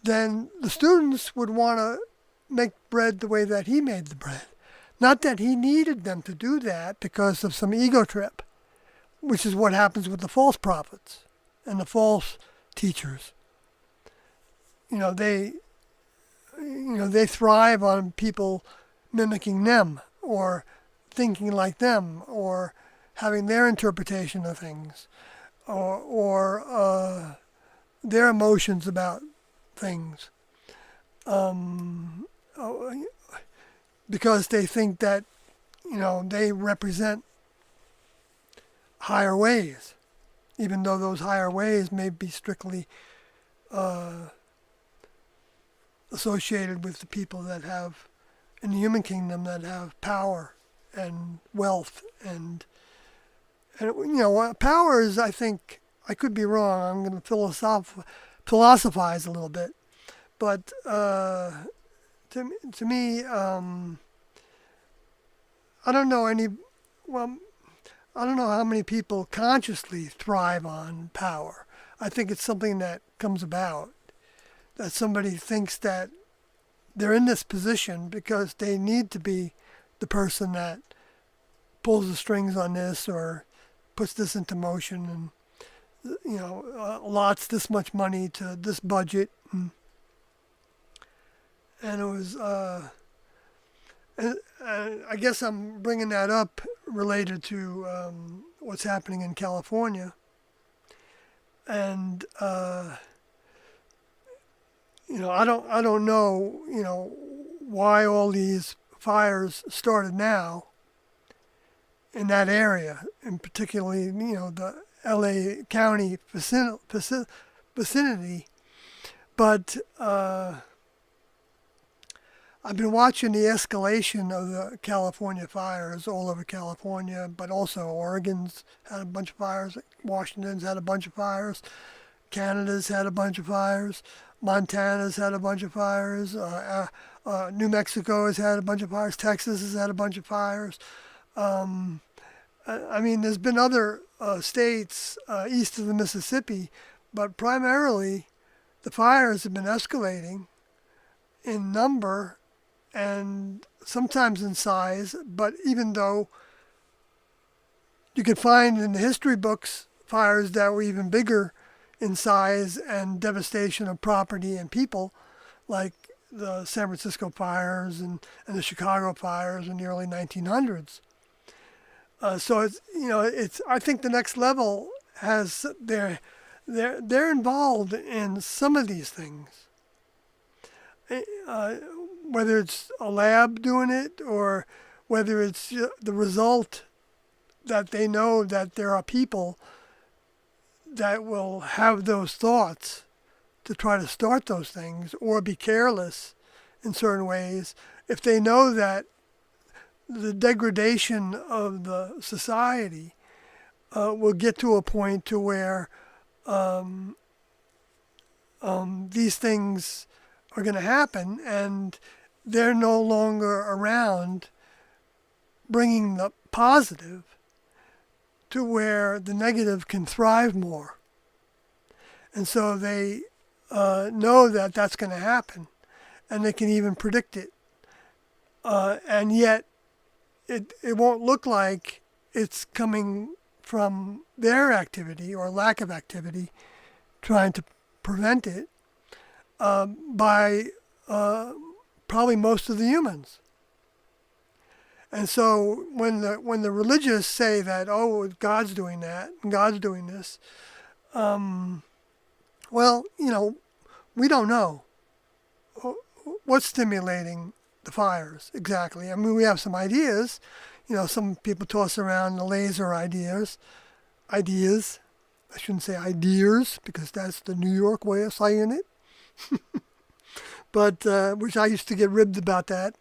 then the students would want to make bread the way that he made the bread. Not that he needed them to do that because of some ego trip, which is what happens with the false prophets and the false teachers. They thrive on people mimicking them or thinking like them or having their interpretation of things or their emotions about things because they think that they represent higher ways, even though those higher ways may be strictly associated with the people that have, in the human kingdom, that have power and wealth and power is, I think, I could be wrong. I'm going to philosophize a little bit, but to me, I don't know any. Well, I don't know how many people consciously thrive on power. I think it's something that comes about. That somebody thinks that they're in this position because they need to be the person that pulls the strings on this or puts this into motion and allots this much money to this budget and it was and I guess I'm bringing that up related to what's happening in California and I don't know why all these fires started now in that area, and particularly, the LA County vicinity. But I've been watching the escalation of the California fires all over California, but also Oregon's had a bunch of fires, Washington's had a bunch of fires, Canada's had a bunch of fires, Montana's had a bunch of fires, New Mexico has had a bunch of fires, Texas has had a bunch of fires. I mean, there's been other states east of the Mississippi, but primarily the fires have been escalating in number and sometimes in size, but even though you could find in the history books fires that were even bigger in size and devastation of property and people, like the San Francisco fires and the Chicago fires in the early 1900s. So it's I think the next level has they're involved in some of these things. Whether it's a lab doing it or whether it's the result that they know that there are people that will have those thoughts to try to start those things or be careless in certain ways if they know that the degradation of the society will get to a point to where these things are going to happen and they're no longer around bringing the positive to where the negative can thrive more. And so they know that that's going to happen and they can even predict it. And yet it won't look like it's coming from their activity or lack of activity trying to prevent it by probably most of the humans. And so when the religious say that, oh, God's doing that and God's doing this, well, we don't know what's stimulating the fires exactly. I mean, we have some ideas. Some people toss around the laser ideas. I shouldn't say ideas because that's the New York way of saying it. But which I used to get ribbed about that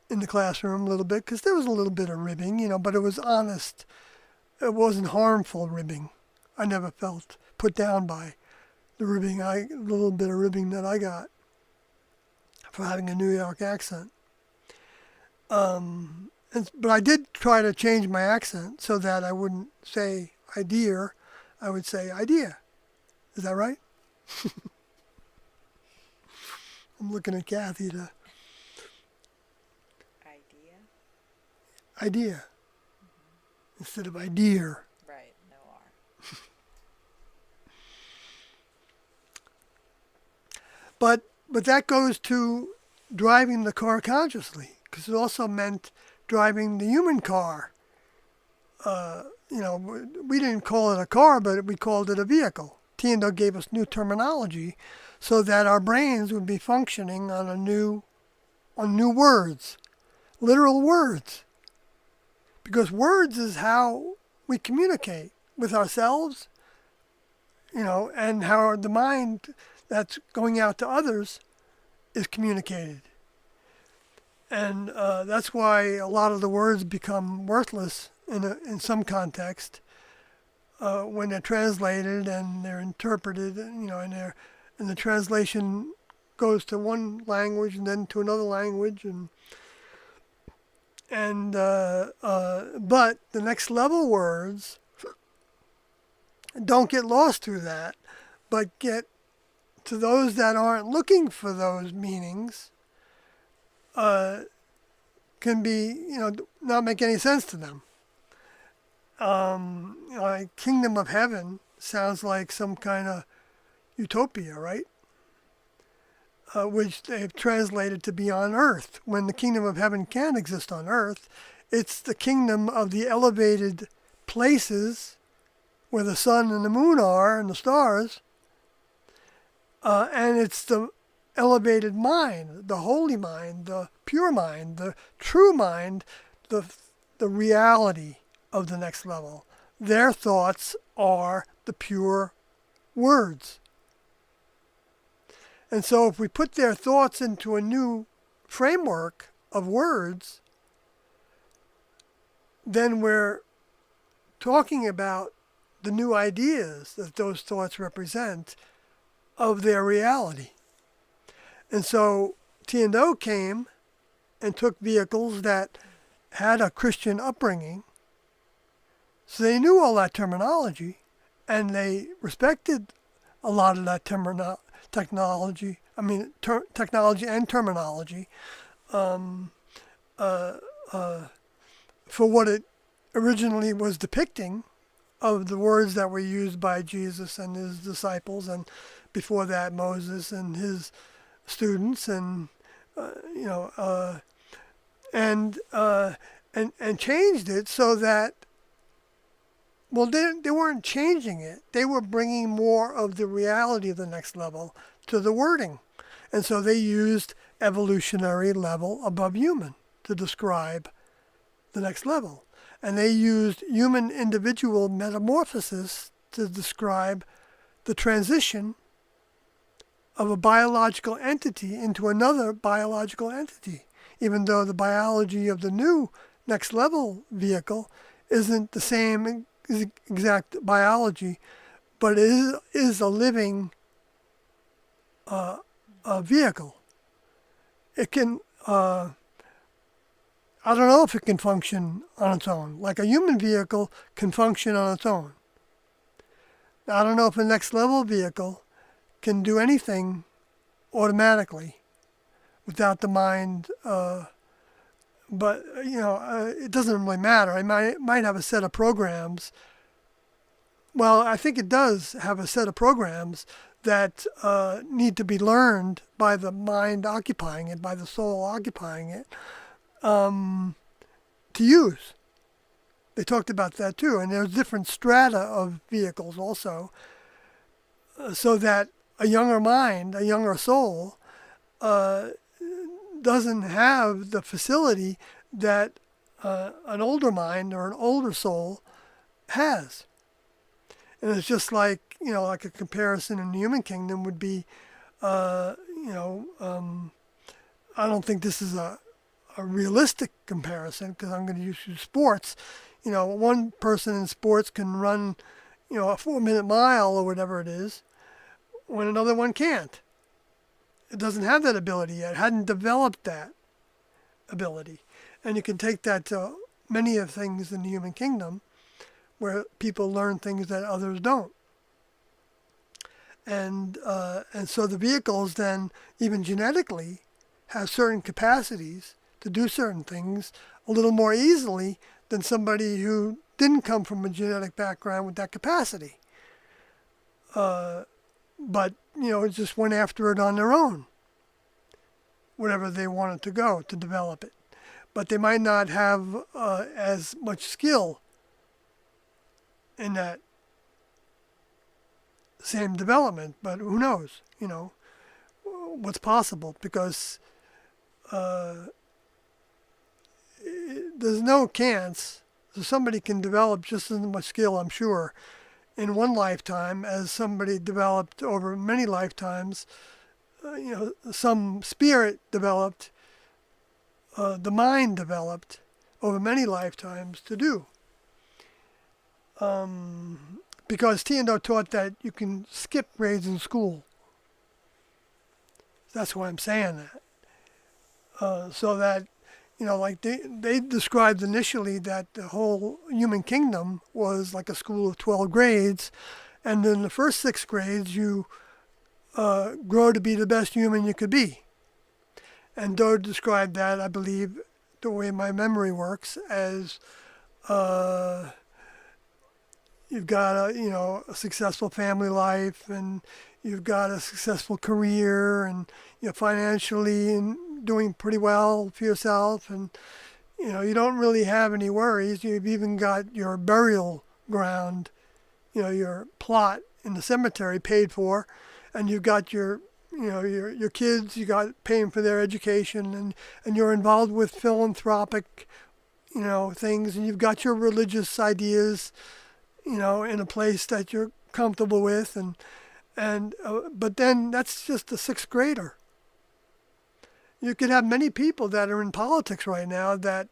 in the classroom a little bit because there was a little bit of ribbing, but it was honest. It wasn't harmful ribbing. I never felt put down by the ribbing, the little bit of ribbing that I got for having a New York accent. But I did try to change my accent so that I wouldn't say idea, I would say idea. Is that right? I'm looking at Kathy to... Idea. Mm-hmm. Instead of idea. Right, no R. But that goes to driving the car consciously, because it also meant driving the human car. We didn't call it a car, but we called it a vehicle. Tiendo gave us new terminology so that our brains would be functioning on new words, literal words. because words is how we communicate with ourselves, and how the mind that's going out to others is communicated. And that's why a lot of the words become worthless in some context when they're translated and they're interpreted, and the translation goes to one language and then to another language, but the next level words don't get lost through that, but get to those that aren't looking for those meanings, can be, not make any sense to them. Like kingdom of heaven sounds like some kind of utopia, right? Which they've translated to be on earth. When the kingdom of heaven can exist on earth, it's the kingdom of the elevated places where the sun and the moon are and the stars, and it's the elevated mind, the holy mind, the pure mind, the true mind, the reality of the next level. Their thoughts are the pure words. And so if we put their thoughts into a new framework of words, then we're talking about the new ideas that those thoughts represent of their reality. And so T&O came and took vehicles that had a Christian upbringing, so they knew all that terminology, and they respected a lot of that technology and terminology for what it originally was depicting of the words that were used by Jesus and his disciples, and before that Moses and his students, and changed it so that, well, they weren't changing it. They were bringing more of the reality of the next level to the wording. And so they used evolutionary level above human to describe the next level. And they used human individual metamorphosis to describe the transition of a biological entity into another biological entity, even though the biology of the new next level vehicle isn't the same exact biology, but it is a living vehicle. It can, I don't know if it can function on its own. Like a human vehicle can function on its own. I don't know if a next level vehicle can do anything automatically without the mind, but it doesn't really matter. It might have a set of programs. Well, I think it does have a set of programs that need to be learned by the mind occupying it, by the soul occupying it, to use. They talked about that too, and there's different strata of vehicles also, so that a younger mind, a younger soul, doesn't have the facility that an older mind or an older soul has. And it's just like, like a comparison in the human kingdom would be, I don't think this is a realistic comparison, because I'm going to use sports. One person in sports can run, a 4-minute mile or whatever it is, when another one can't. It doesn't have that ability yet. It hadn't developed that ability. And you can take that to many of things in the human kingdom, where people learn things that others don't. And so the vehicles then, even genetically, have certain capacities to do certain things a little more easily than somebody who didn't come from a genetic background with that capacity. But, just went after it on their own, wherever they wanted to go to develop it. But they might not have as much skill in that same development, but who knows, what's possible, because there's no chance So somebody can develop just as much skill, I'm sure, in one lifetime as somebody developed over many lifetimes. Some spirit developed, the mind developed over many lifetimes to do. Because Tiendo taught that you can skip grades in school. That's why I'm saying that. So that, like they described initially that the whole human kingdom was like a school of 12 grades, and in the first 6 grades you grow to be the best human you could be. And Doe described that, I believe, the way my memory works, as you've got a successful family life, and you've got a successful career, and financially and doing pretty well for yourself, and you don't really have any worries. You've even got your burial ground, your plot in the cemetery paid for, and you've got your your kids, you got paying for their education, and you're involved with philanthropic things, and you've got your religious ideas in a place that you're comfortable with, and but then that's just a 6th grader. You could have many people that are in politics right now that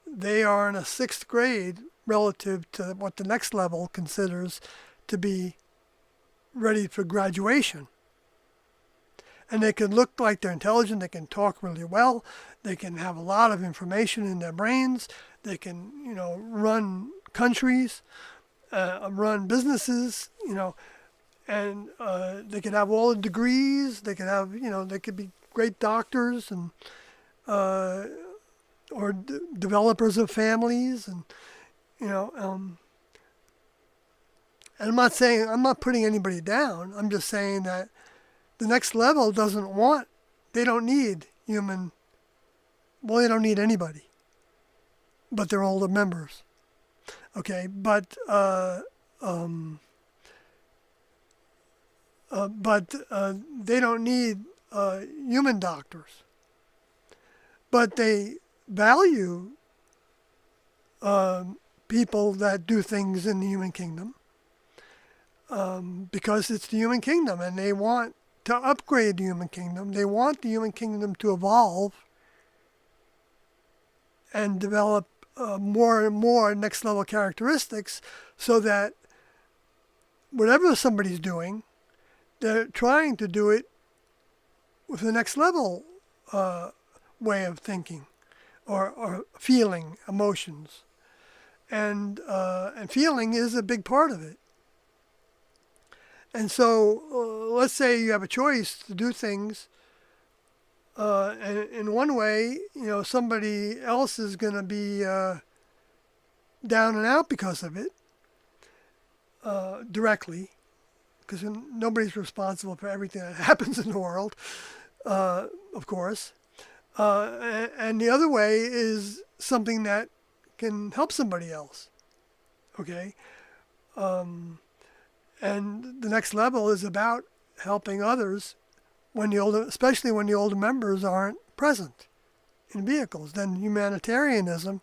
they are in a 6th grade relative to what the next level considers to be ready for graduation. And they can look like they're intelligent, they can talk really well, they can have a lot of information in their brains, they can, run countries, run businesses, and they could have all the degrees, they could have, they could be great doctors, and or developers of families, and and I'm not putting anybody down. I'm just saying that the next level they don't need they don't need anybody but their older members. Okay, but they don't need human doctors. But they value people that do things in the human kingdom, because it's the human kingdom, and they want to upgrade the human kingdom. They want the human kingdom to evolve and develop more and more next level characteristics, so that whatever somebody's doing, they're trying to do it with the next level way of thinking, or feeling emotions, and feeling is a big part of it. And so let's say you have a choice to do things, and in one way, somebody else is going to be down and out because of it, directly, because nobody's responsible for everything that happens in the world, of course. And the other way is something that can help somebody else. Okay? And the next level is about helping others especially when the older members aren't present in vehicles. Then humanitarianism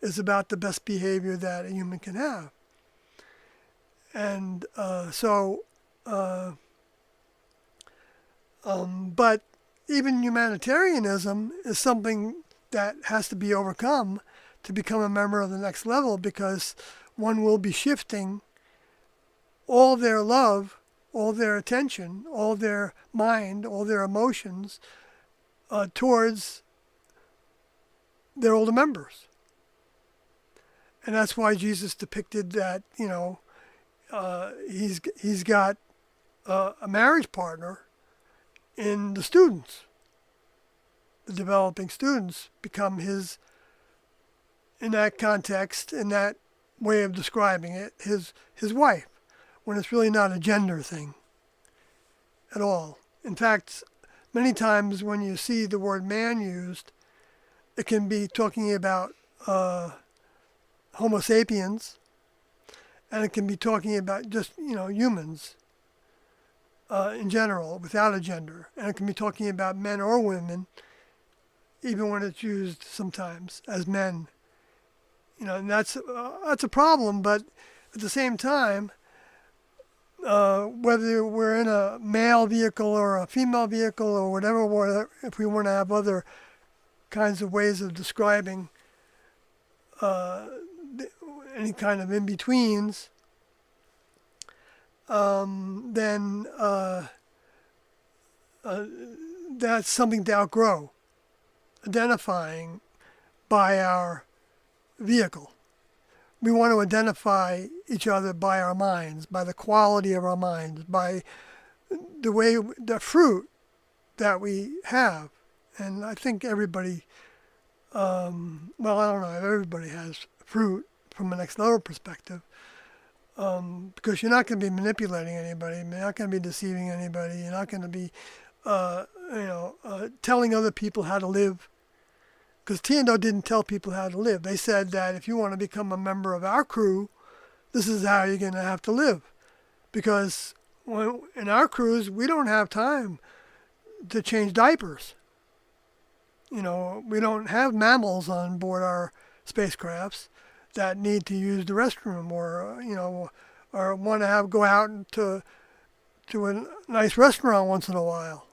is about the best behavior that a human can have. And but even humanitarianism is something that has to be overcome to become a member of the next level, because one will be shifting all their love, all their attention, all their mind, all their emotions towards their older members. And that's why Jesus depicted that, he's got a marriage partner in the students. The developing students become his, in that context, in that way of describing it, his wife, when it's really not a gender thing at all. In fact, many times when you see the word man used, it can be talking about Homo sapiens, and it can be talking about just, humans in general, without a gender. And it can be talking about men or women, even when it's used sometimes as men And that's a problem. But at the same time, whether we're in a male vehicle or a female vehicle or whatever, if we want to have other kinds of ways of describing uh, any kind of in betweens, then that's something to outgrow, identifying by our vehicle. We want to identify each other by our minds, by the quality of our minds, by the fruit that we have. And I think everybody, well, I don't know if everybody has fruit from a next level perspective, because you're not going to be manipulating anybody, you're not going to be deceiving anybody, you're not going to be, telling other people how to live. Because T&O didn't tell people how to live. They said that if you want to become a member of our crew, this is how you're going to have to live. Because in our crews, we don't have time to change diapers. We don't have mammals on board our spacecrafts that need to use the restroom or want to go out to a nice restaurant once in a while.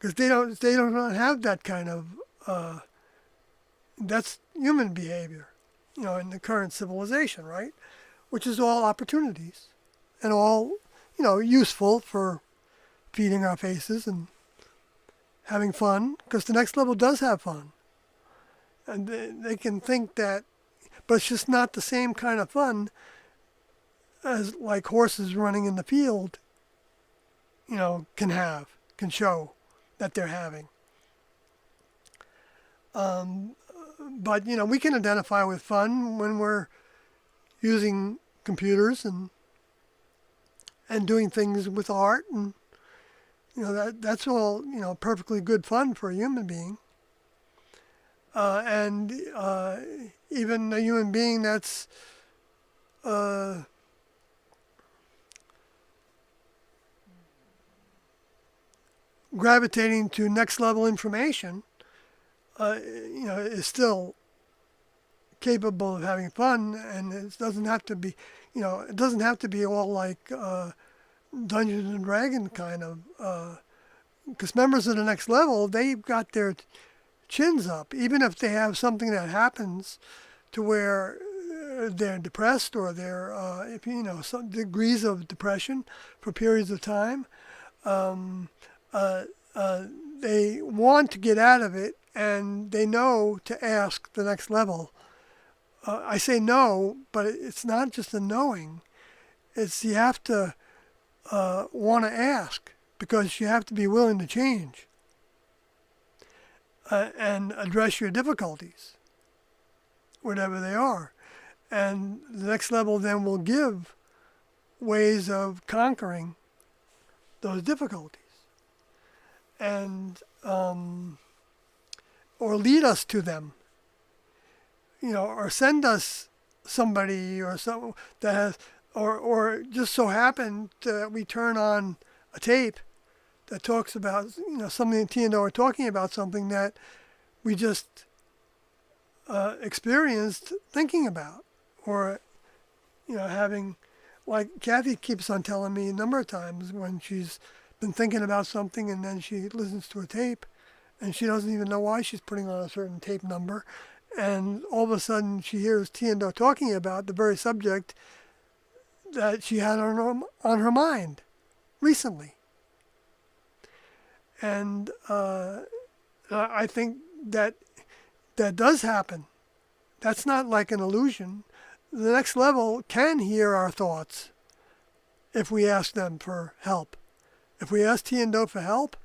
Because they don't have that kind of that's human behavior, in the current civilization, right? Which is all opportunities and all useful for feeding our faces and having fun, because the next level does have fun, and they can think that, but it's just not the same kind of fun as like horses running in the field, can show that they're having. But we can identify with fun when we're using computers and doing things with art, and that's all perfectly good fun for a human being. And even a human being that's gravitating to next level information, is still capable of having fun, and it doesn't have to be, it doesn't have to be all like Dungeons and Dragons kind of, because members of the next level, they've got their chins up, even if they have something that happens to where they're depressed or they're, some degrees of depression for periods of time. They want to get out of it, and they know to ask the next level. I say no, but it's not just a knowing. It's you have to want to ask, because you have to be willing to change and address your difficulties, whatever they are. And the next level then will give ways of conquering those difficulties. And or lead us to them, or send us somebody or some that has, or just so happen that we turn on a tape that talks about something that T&O are talking about, something that we just experienced thinking about, or having, like Kathy keeps on telling me a number of times when she's been thinking about something, and then she listens to a tape and she doesn't even know why she's putting on a certain tape number, and all of a sudden she hears T&O talking about the very subject that she had on her mind recently. And I think that does happen. That's not like an illusion. The next level can hear our thoughts if we ask them for help. If we ask T&O for help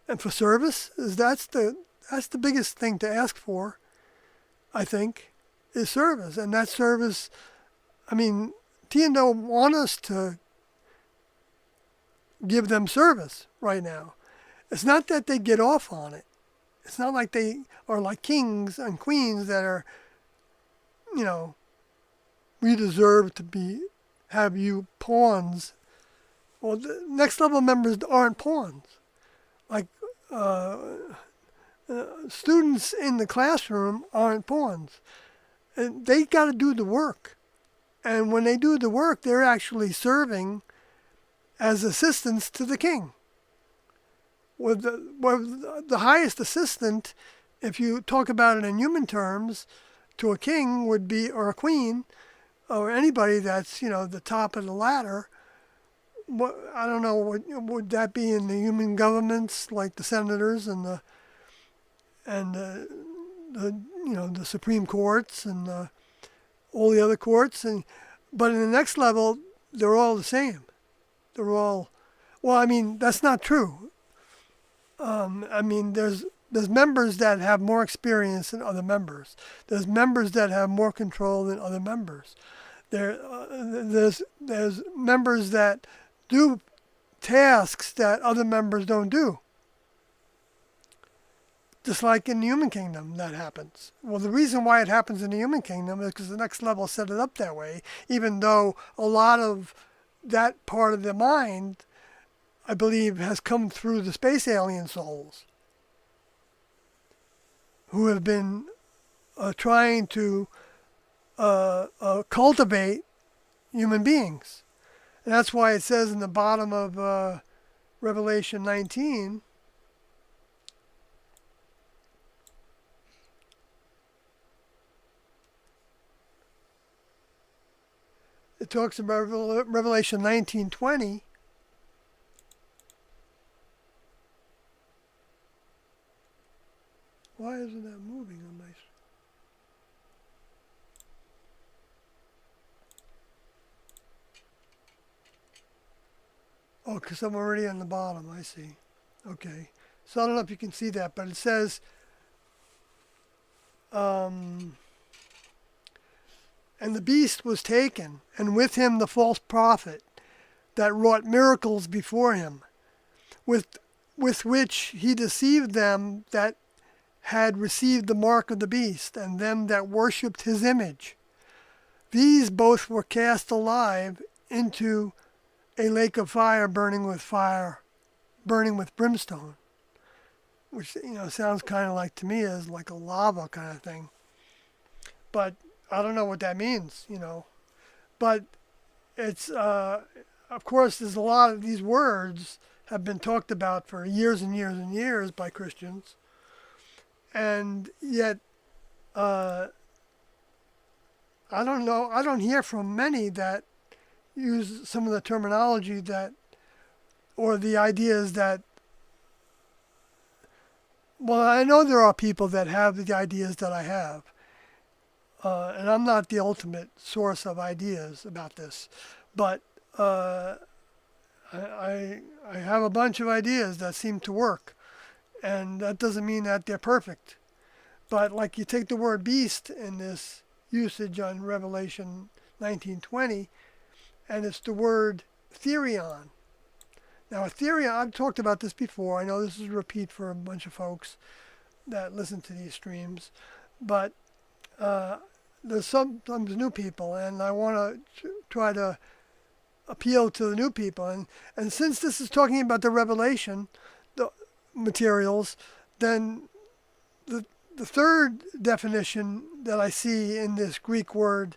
and for service, that's the biggest thing to ask for, I think, is service. And that service, T&O want us to give them service right now. It's not that they get off on it. It's not like they are like kings and queens that are, we deserve to have you pawns. Well, the next level members aren't pawns. Like Students in the classroom aren't pawns. And they got to do the work. And when they do the work, they're actually serving as assistants to the king. The highest assistant, if you talk about it in human terms, to a king would be, or a queen, or anybody that's, the top of the ladder. I don't know, would that be in the human governments, like the senators and the Supreme Courts and all the other courts, but in the next level, they're all the same. They're all, well, I mean, that's not true. I mean, there's members that have more experience than other members. There's members that have more control than other members. There's members that do tasks that other members don't do. Just like in the human kingdom, that happens. Well, the reason why it happens in the human kingdom is because the next level set it up that way, even though a lot of that part of the mind, I believe, has come through the space alien souls who have been trying to cultivate human beings. And that's why it says in the bottom of Revelation 19, it talks about Revelation 19:20. Why isn't that moving on my... Oh, because I'm already on the bottom, I see. Okay. So I don't know if you can see that, but it says, and the beast was taken, and with him the false prophet that wrought miracles before him, with which he deceived them that had received the mark of the beast, and them that worshipped his image. These both were cast alive into a lake of fire, burning with brimstone, which sounds kind of like, to me, as like a lava kind of thing. But I don't know what that means, But it's of course, there's a lot of these words have been talked about for years and years and years by Christians, and yet I don't know. I don't hear from many that use some of the terminology that, or the ideas that. Well, I know there are people that have the ideas that I have, and I'm not the ultimate source of ideas about this, but I have a bunch of ideas that seem to work, and that doesn't mean that they're perfect. But like, you take the word beast in this usage on Revelation 19:20, and it's the word therion. Now, a therion, I've talked about this before. I know this is a repeat for a bunch of folks that listen to these streams, but there's sometimes new people, and I want to try to appeal to the new people. And since this is talking about the Revelation, the materials, then the third definition that I see in this Greek word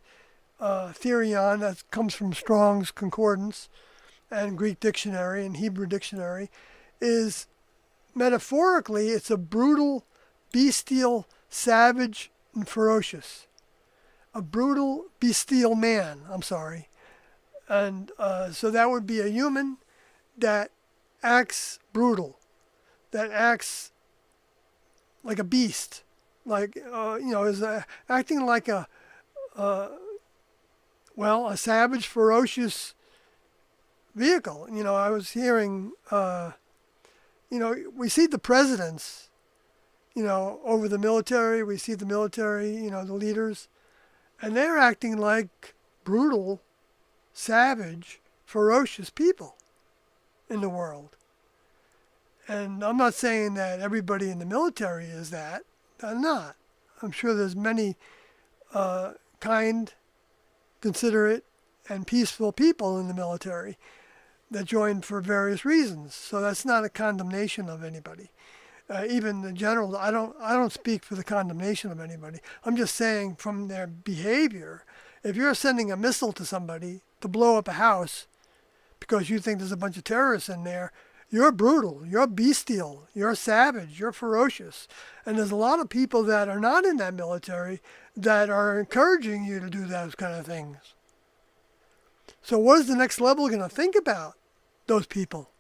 therion, that comes from Strong's Concordance and Greek dictionary and Hebrew dictionary, is metaphorically, it's a brutal, bestial, savage, and ferocious. A brutal, bestial man, And so that would be a human that acts brutal, that acts like a beast, like, is acting like a savage, ferocious vehicle. I was hearing, we see the presidents, over the military. We see the military, the leaders, and they're acting like brutal, savage, ferocious people in the world. And I'm not saying that everybody in the military is that. I'm not. I'm sure there's many kind, considerate, and peaceful people in the military that join for various reasons. So that's not a condemnation of anybody. even the general. I don't speak for the condemnation of anybody. I'm just saying from their behavior. If you're sending a missile to somebody to blow up a house because you think there's a bunch of terrorists in there, you're brutal, you're bestial, you're savage, you're ferocious. And there's a lot of people that are not in that military that are encouraging you to do those kind of things. So what is the next level going to think about those people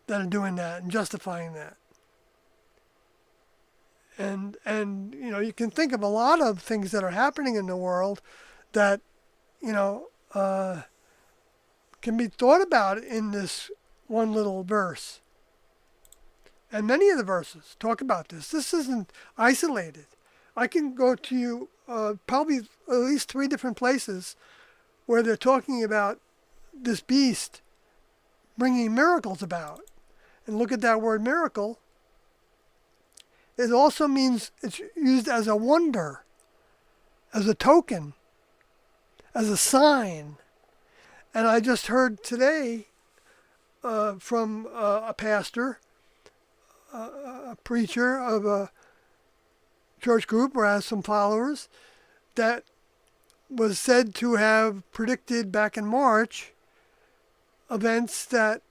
that are doing that and justifying that? And you can think of a lot of things that are happening in the world that, can be thought about in this one little verse. And many of the verses talk about this. This isn't isolated. I can go to you probably at least 3 different places where they're talking about this beast bringing miracles about. And look at that word miracle. It also means it's used as a wonder, as a token, as a sign. And I just heard today from a pastor, a preacher of a church group or has some followers, that was said to have predicted back in March events that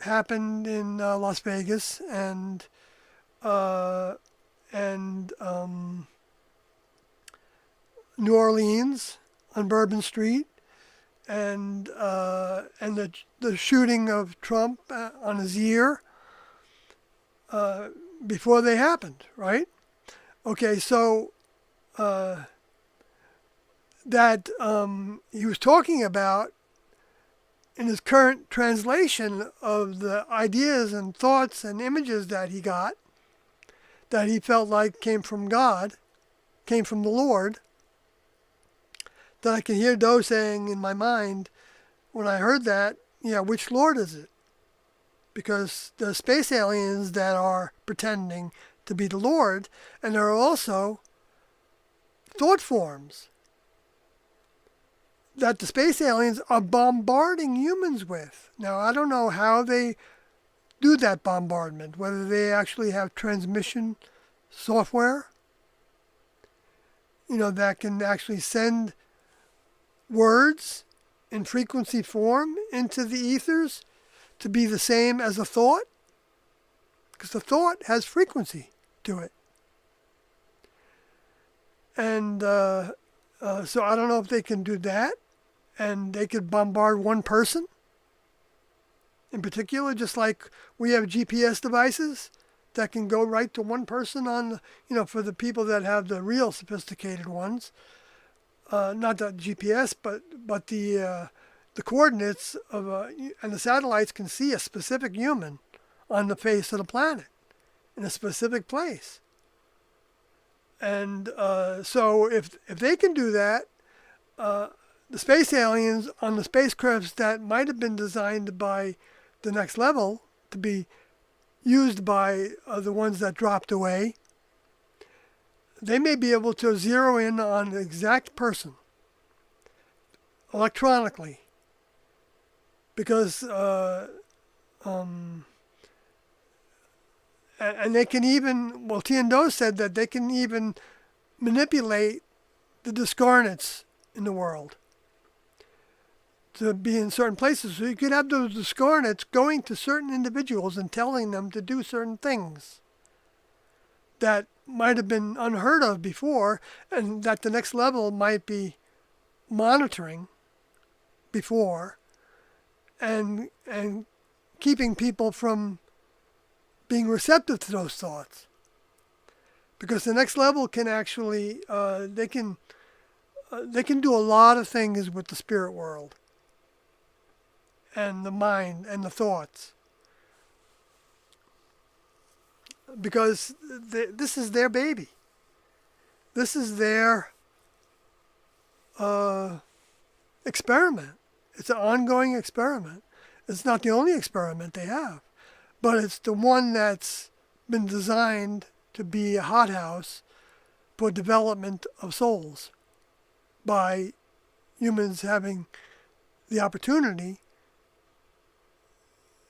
happened in Las Vegas and New Orleans on Bourbon Street, and the shooting of Trump on his ear before they happened, right? Okay, so that he was talking about in his current translation of the ideas and thoughts and images that he got, that he felt like came from God, came from the Lord, that I can hear Doe saying in my mind, when I heard that, yeah, which Lord is it? Because there are space aliens that are pretending to be the Lord, and there are also thought forms that the space aliens are bombarding humans with. Now, I don't know how they do that bombardment, whether they actually have transmission software, that can actually send words in frequency form into the ethers to be the same as a thought, because the thought has frequency to it. And so I don't know if they can do that, and they could bombard one person in particular, just like we have GPS devices that can go right to one person on, for the people that have the real sophisticated ones. Not the GPS, but the coordinates of and the satellites can see a specific human on the face of the planet in a specific place. And so if they can do that, the space aliens on the spacecrafts that might have been designed by the next level to be used by the ones that dropped away, they may be able to zero in on the exact person electronically, because and they can even, well, Tiandos said that they can even manipulate the discarnates in the world to be in certain places. So you could have those discarnates going to certain individuals and telling them to do certain things that might have been unheard of before, and that the next level might be monitoring before, and keeping people from being receptive to those thoughts. Because the next level can actually, they can do a lot of things with the spirit world and the mind and the thoughts. Because this is their baby. This is their experiment. It's an ongoing experiment. It's not the only experiment they have, but it's the one that's been designed to be a hothouse for development of souls by humans having the opportunity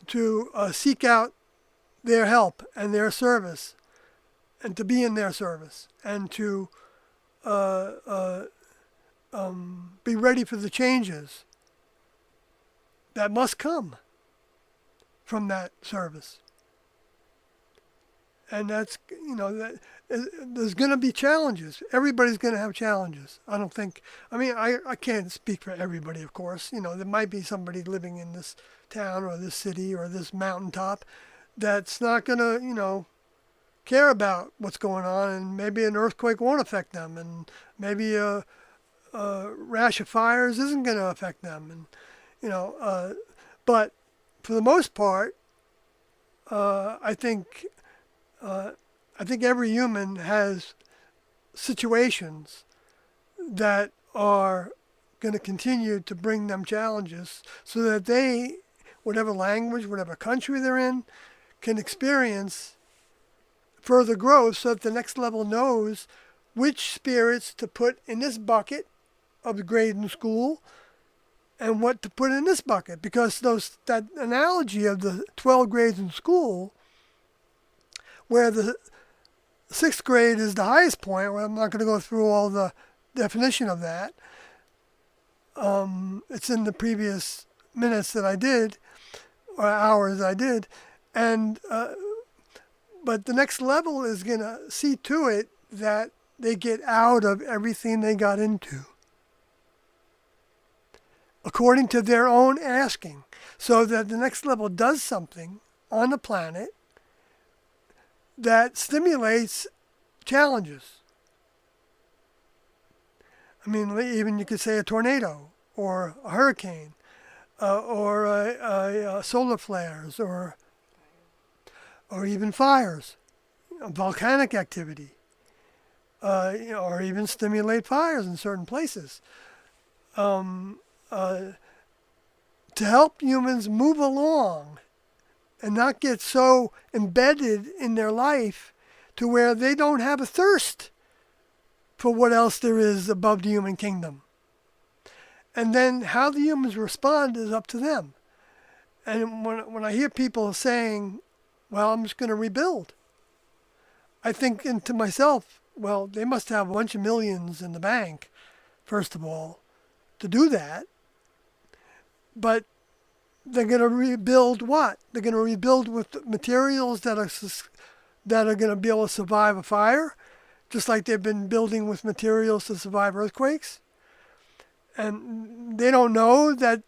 to seek out their help and their service and to be in their service and to uh, uh, be ready for the changes that must come from that service. And that's, there's going to be challenges. Everybody's going to have challenges. I don't think, I can't speak for everybody, of course. There might be somebody living in this town or this city or this mountaintop that's not going to, care about what's going on, and maybe an earthquake won't affect them, and maybe a rash of fires isn't going to affect them, and but for the most part, I think every human has situations that are going to continue to bring them challenges, so that they, whatever language, whatever country they're in, can experience further growth, so that the next level knows which spirits to put in this bucket of the grade in school and what to put in this bucket. Because that analogy of the 12 grades in school, where the 6th grade is the highest point, well, I'm not going to go through all the definition of that. It's in the previous minutes that I did, or hours I did, and but the next level is going to see to it that they get out of everything they got into, according to their own asking, so that the next level does something on the planet that stimulates challenges. Even you could say a tornado, or a hurricane, or solar flares, or even fires, volcanic activity, or even stimulate fires in certain places, to help humans move along and not get so embedded in their life to where they don't have a thirst for what else there is above the human kingdom. And then how the humans respond is up to them. And when I hear people saying, well, I'm just going to rebuild, I think to myself, well, they must have a bunch of millions in the bank, first of all, to do that. But they're going to rebuild what? They're going to rebuild with materials that are going to be able to survive a fire, just like they've been building with materials to survive earthquakes. And they don't know that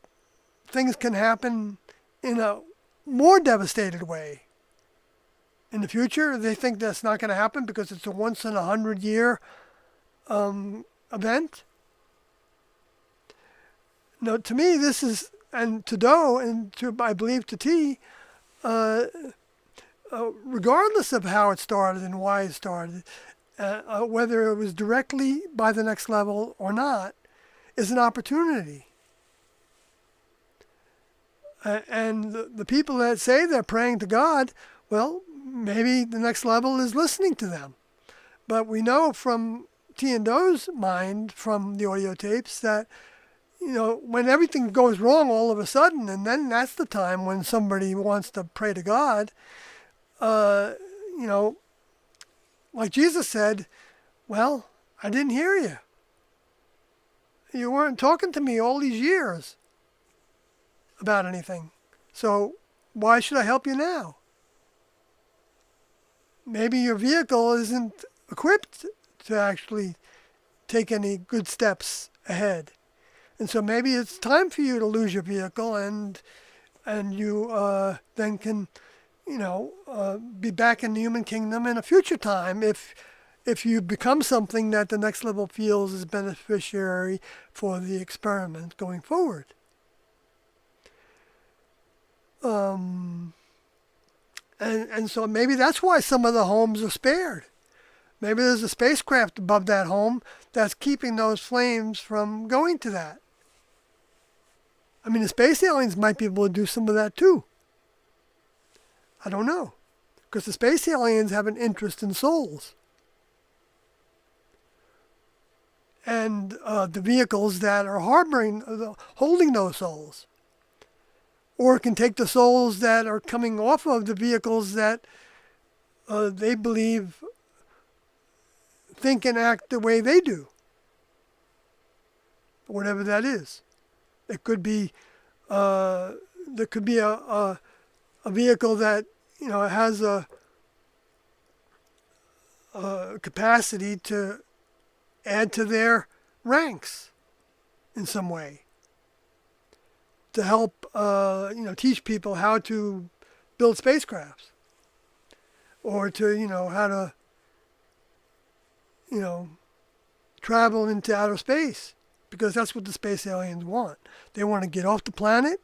things can happen in a more devastated way in the future. They think that's not going to happen because it's a once in 100-year event. No, to me, this is, and to Doe, and to, I believe, to T, regardless of how it started and why it started, whether it was directly by the next level or not, is an opportunity. And the people that say they're praying to God, well, maybe the next level is listening to them. But we know from T and Doe's mind, from the audio tapes, that when everything goes wrong all of a sudden, and then that's the time when somebody wants to pray to God, like Jesus said, well, I didn't hear you. You weren't talking to me all these years about anything. So why should I help you now? Maybe your vehicle isn't equipped to actually take any good steps ahead. And so maybe it's time for you to lose your vehicle, and you then can, be back in the human kingdom in a future time if you become something that the next level feels is beneficiary for the experiment going forward. And so maybe that's why some of the homes are spared. Maybe there's a spacecraft above that home that's keeping those flames from going to that. The space aliens might be able to do some of that too. I don't know. Because the space aliens have an interest in souls. And the vehicles that are holding those souls. Or it can take the souls that are coming off of the vehicles that they believe think and act the way they do, whatever that is. It could be there could be a vehicle that has a capacity to add to their ranks in some way, to help teach people how to build spacecrafts, or to how to travel into outer space, because that's what the space aliens want. They want to get off the planet.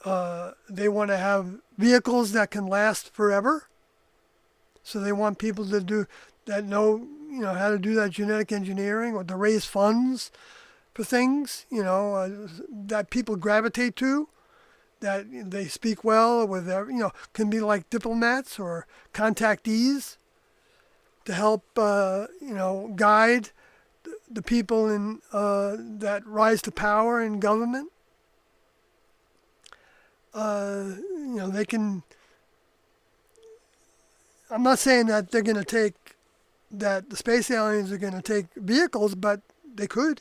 They want to have vehicles that can last forever. So they want people to do that know how to do that genetic engineering, or to raise funds for things that people gravitate to, that they speak well with. Can be like diplomats or contactees to help guide the people in that rise to power in government. They can. I'm not saying that they're going to take, that the space aliens are going to take vehicles, but they could.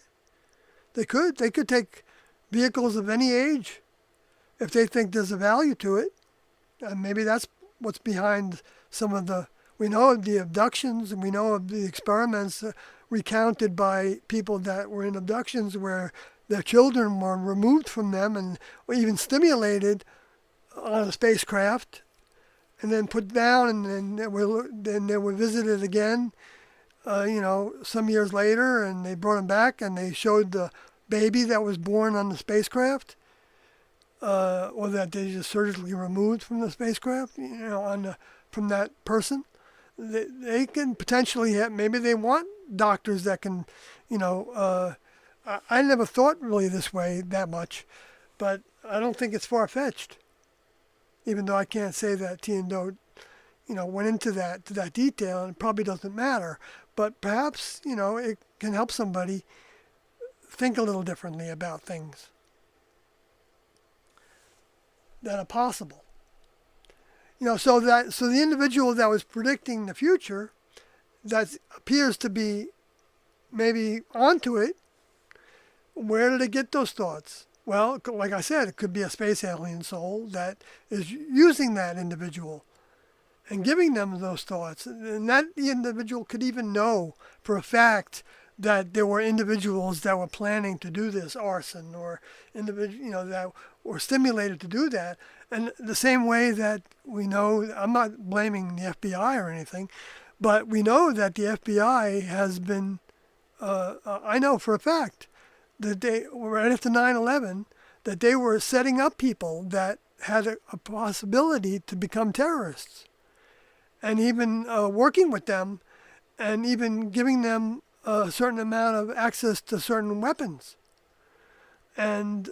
They could take vehicles of any age if they think there's a value to it. And maybe that's what's behind some of we know of the abductions, and we know of the experiments recounted by people that were in abductions where their children were removed from them and were even stimulated on a spacecraft, and then put down, and then they were visited again, some years later, and they brought them back, and they showed the baby that was born on the spacecraft, or that they just surgically removed from the spacecraft, from that person. They can potentially have, maybe they want doctors that can, I never thought really this way that much, but I don't think it's far-fetched. Even though I can't say that Tian-Do, went into that to that detail, and it probably doesn't matter. But perhaps, it can help somebody think a little differently about things that are possible. So the individual that was predicting the future, that appears to be maybe onto it, where did it get those thoughts? Well, like I said, it could be a space alien soul that is using that individual and giving them those thoughts. And that the individual could even know for a fact that there were individuals that were planning to do this arson, or that were stimulated to do that. And the same way that we know, I'm not blaming the FBI or anything, but we know that the FBI has been, I know for a fact, that they, right after 9/11, that they were setting up people that had a possibility to become terrorists, and even working with them, and even giving them a certain amount of access to certain weapons. And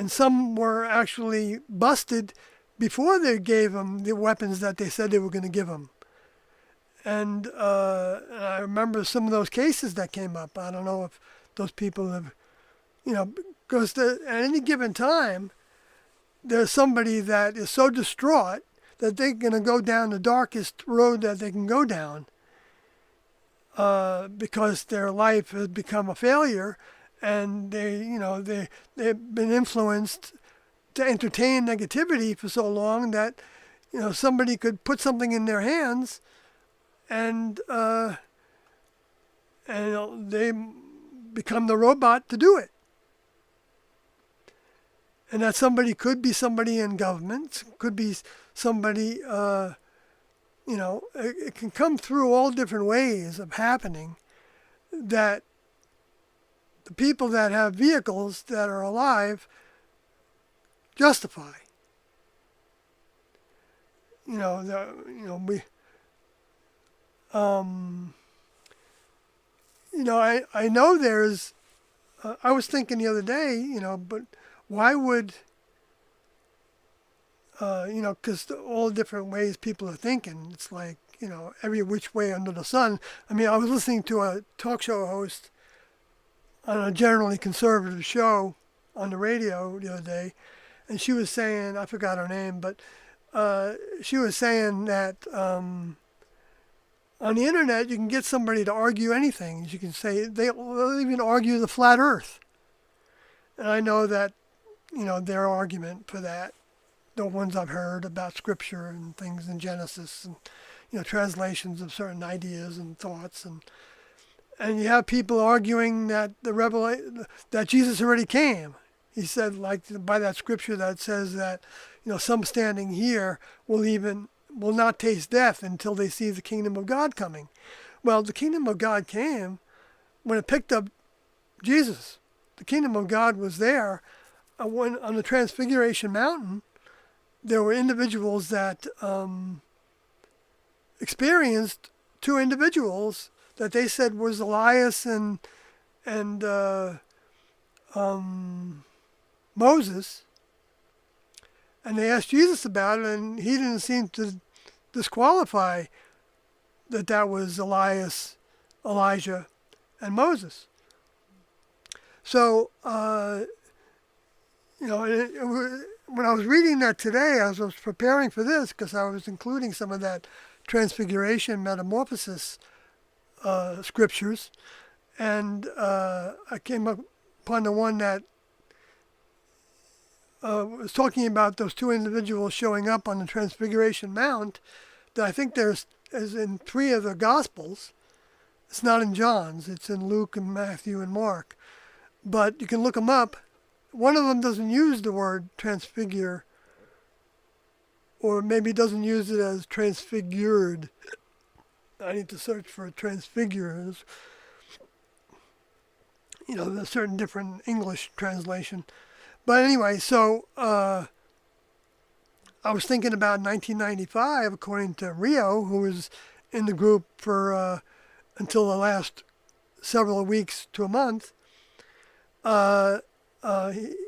some were actually busted before they gave them the weapons that they said they were going to give them. And I remember some of those cases that came up. I don't know if those people have, because at any given time, there's somebody that is so distraught that they're going to go down the darkest road that they can go down, because their life has become a failure, and they've been influenced to entertain negativity for so long that somebody could put something in their hands, and they become the robot to do it. And that somebody could be somebody in government, could be somebody, it can come through all different ways of happening, that the people that have vehicles that are alive justify. I know there's, I was thinking the other day, but why would, because all the different ways people are thinking, it's like, every which way under the sun. I mean, I was listening to a talk show host on a generally conservative show on the radio the other day, and she was saying, I forgot her name, but she was saying that On the internet, you can get somebody to argue anything. You can say they'll even argue the flat Earth, and I know that their argument for that, the ones I've heard about Scripture and things in Genesis and translations of certain ideas and thoughts, and you have people arguing that that Jesus already came. He said, like by that scripture that says that some standing here will not taste death until they see the kingdom of God coming. Well, the kingdom of God came when it picked up Jesus. The kingdom of God was there when on the Transfiguration Mountain. There were individuals that experienced two individuals that they said was Elias and Moses, and they asked Jesus about it, and he didn't seem to disqualify that was Elias, Elijah, and Moses. So, when I was reading that today, as I was preparing for this, because I was including some of that Transfiguration, Metamorphosis scriptures, and I came upon the one that was talking about those two individuals showing up on the Transfiguration Mount. That I think is in 3 of the Gospels. It's not in John's. It's in Luke and Matthew and Mark. But you can look them up. One of them doesn't use the word transfigure, or maybe doesn't use it as transfigured. I need to search for transfigure. There's certain different English translation. But anyway, so I was thinking about 1995, according to Rio, who was in the group for until the last several weeks to a month.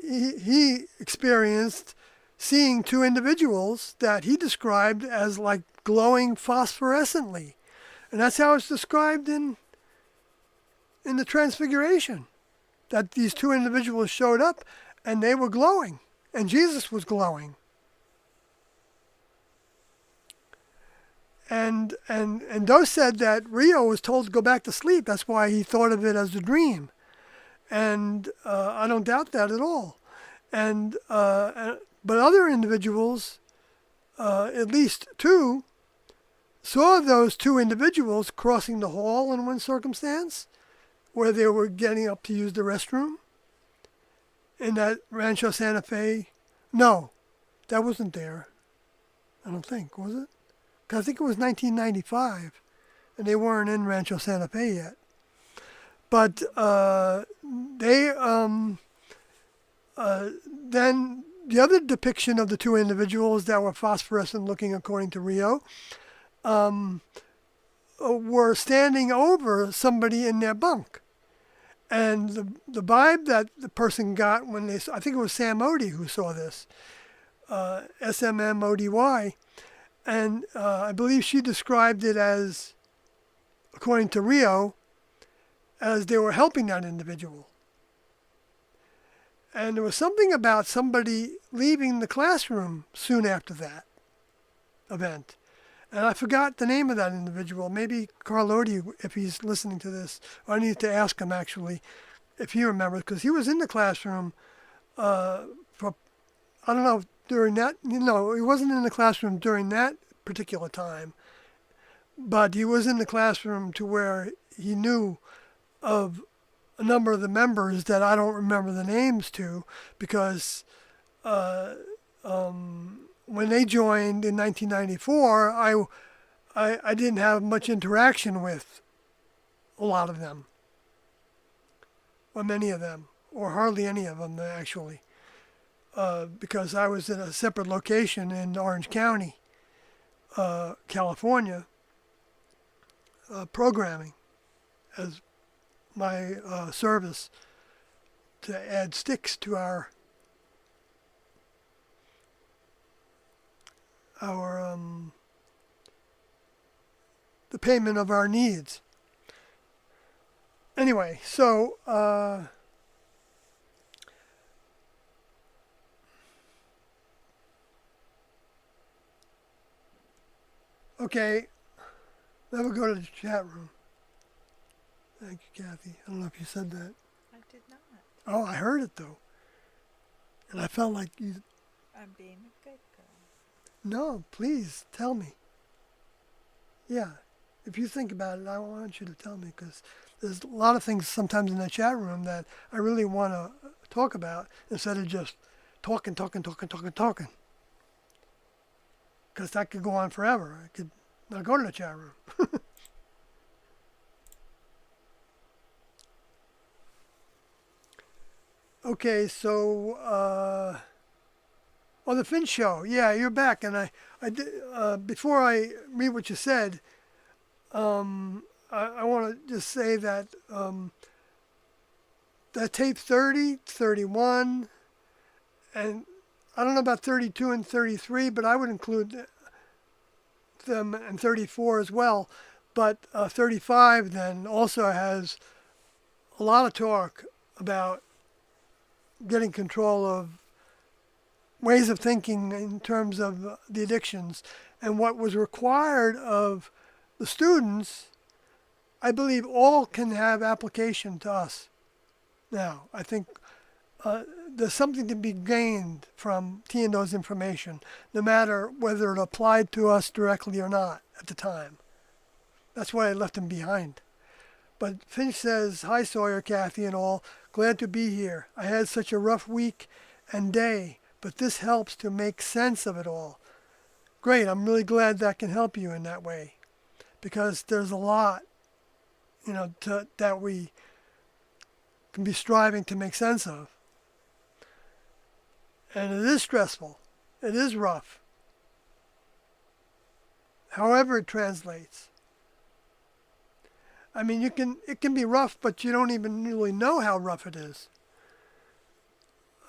He experienced seeing two individuals that he described as like glowing phosphorescently. And that's how it's described in the Transfiguration, that these two individuals showed up and they were glowing, and Jesus was glowing. And Doe said that Rio was told to go back to sleep. That's why he thought of it as a dream. And I don't doubt that at all. But other individuals, at least 2, saw those 2 individuals crossing the hall in one circumstance, where they were getting up to use the restroom in that Rancho Santa Fe. No, that wasn't there. I don't think, was it? Because I think it was 1995, and they weren't in Rancho Santa Fe yet. But then the other depiction of the 2 individuals that were phosphorescent looking, according to Rio, were standing over somebody in their bunk. And the vibe that the person got when I think it was Sam Odie who saw this, SMMODY, and I believe she described it as, according to Rio, as they were helping that individual. And there was something about somebody leaving the classroom soon after that event. And I forgot the name of that individual. Maybe Carlodi, if he's listening to this, or I need to ask him actually if he remembers, because he was in the classroom for, I don't know, during that, he wasn't in the classroom during that particular time, but he was in the classroom to where he knew of a number of the members that I don't remember the names to, because when they joined in 1994, I didn't have much interaction with a lot of them, or many of them, or hardly any of them actually, because I was in a separate location in Orange County, California, programming as my service to add sticks to our the payment of our needs. Anyway, so okay, Never go to the chat room. Thank you, Kathy. I don't know if you said that. I did not. Oh, I heard it though. And I felt like you. I'm being a good girl. No, please tell me. Yeah. If you think about it, I want you to tell me because there's a lot of things sometimes in the chat room that I really want to talk about instead of just talking. Because that could go on forever. I could not go to the chat room. Okay, so oh, the Finch show. Yeah, you're back, and I did, before I read what you said, I want to just say that that tape 30, 31, and I don't know about 32 and 33, but I would include them and 34 as well. But 35 then also has a lot of talk about getting control of ways of thinking in terms of the addictions. And what was required of the students, I believe all can have application to us now. I think there's something to be gained from T&O's information, no matter whether it applied to us directly or not at the time. That's why I left him behind. But Finch says, "Hi Sawyer, Kathy and all. Glad to be here. I had such a rough week and day, but this helps to make sense of it all." Great, I'm really glad that can help you in that way. Because there's a lot, that we can be striving to make sense of. And it is stressful. It is rough. However it translates. I mean, it can be rough, but you don't even really know how rough it is.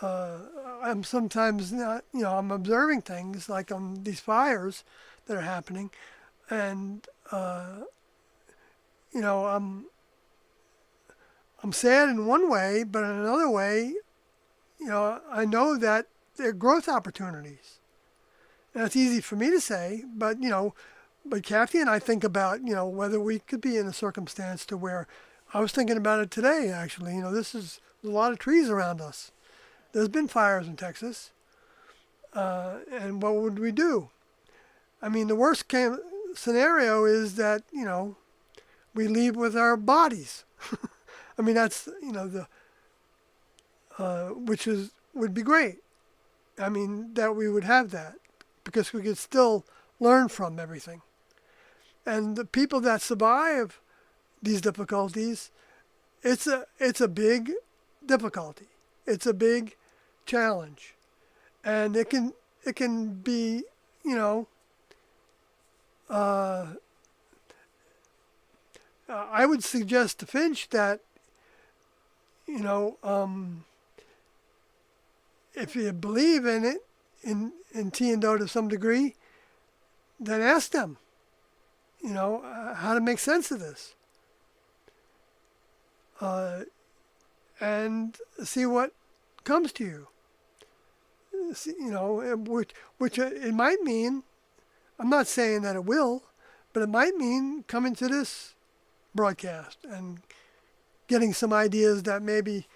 I'm sometimes not, I'm observing things like on these fires that are happening, and I'm sad in one way, but in another way, I know that there are growth opportunities. And it's easy for me to say, but Kathy and I think about, whether we could be in a circumstance to where I was thinking about it today, actually. This is a lot of trees around us. There's been fires in Texas. And what would we do? I mean, the worst scenario is that, we leave with our bodies. I mean, that's, which would be great. I mean, that we would have that because we could still learn from everything. And the people that survive these difficulties, it's a big difficulty. It's a big challenge, and it can be, I would suggest to Finch that, if you believe in it, in T&O to some degree, then ask them, how to make sense of this. And see what comes to you. See, which it might mean, I'm not saying that it will, but it might mean coming to this broadcast and getting some ideas that maybe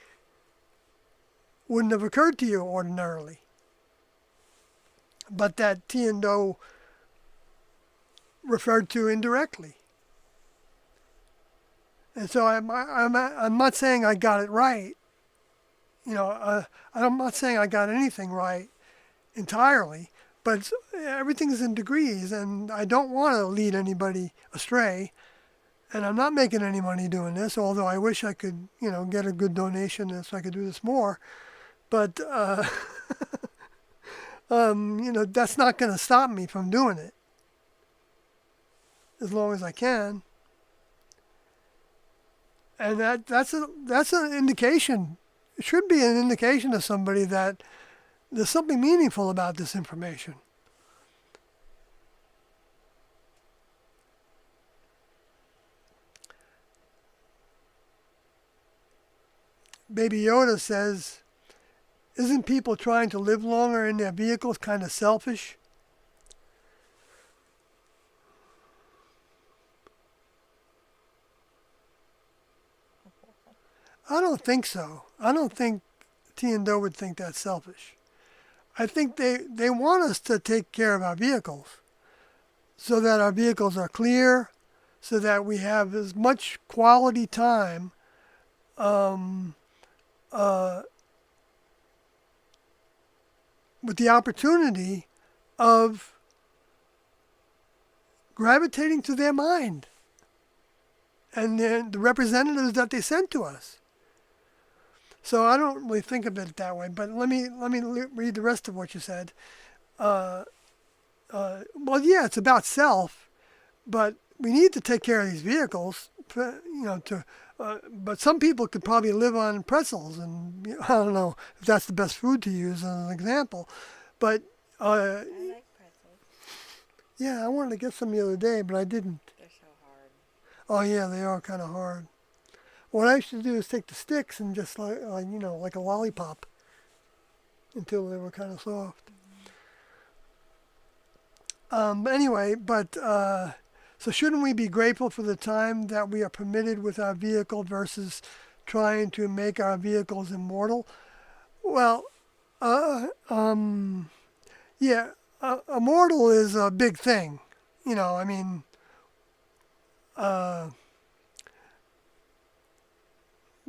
wouldn't have occurred to you ordinarily. But that T&O referred to indirectly. And so I'm not saying I got it right. I'm not saying I got anything right entirely, but everything's in degrees, and I don't want to lead anybody astray. And I'm not making any money doing this, although I wish I could, get a good donation so I could do this more. But, that's not going to stop me from doing it as long as I can. And that's an indication. It should be an indication to somebody that there's something meaningful about this information. Baby Yoda says, "Isn't people trying to live longer in their vehicles kind of selfish?" I don't think so. I don't think T and Doe would think that's selfish. I think they want us to take care of our vehicles so that our vehicles are clear, so that we have as much quality time um, uh, with the opportunity of gravitating to their mind and the representatives that they sent to us. So I don't really think of it that way. But let me read the rest of what you said. Well, yeah, it's about self, but we need to take care of these vehicles. But some people could probably live on pretzels, and I don't know if that's the best food to use as an example. But I like pretzels. yeah, I wanted to get some the other day, but I didn't. They're so hard. Oh yeah, they are kind of hard. What I should do is take the sticks and just like a lollipop until they were kind of soft. Anyway, so shouldn't we be grateful for the time that we are permitted with our vehicle versus trying to make our vehicles immortal? Well, yeah, immortal is a big thing. I mean,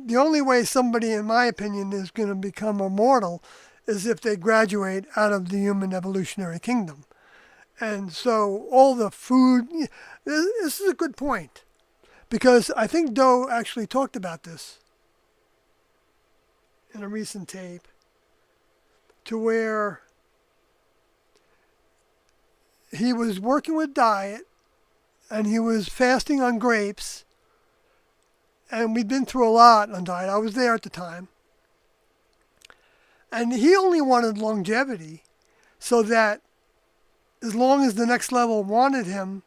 the only way somebody, in my opinion, is going to become immortal is if they graduate out of the human evolutionary kingdom. And so all the food, this is a good point, because I think Doe actually talked about this in a recent tape, to where he was working with diet and he was fasting on grapes, and we'd been through a lot on diet. I was there at the time. And he only wanted longevity, so that as long as the next level wanted him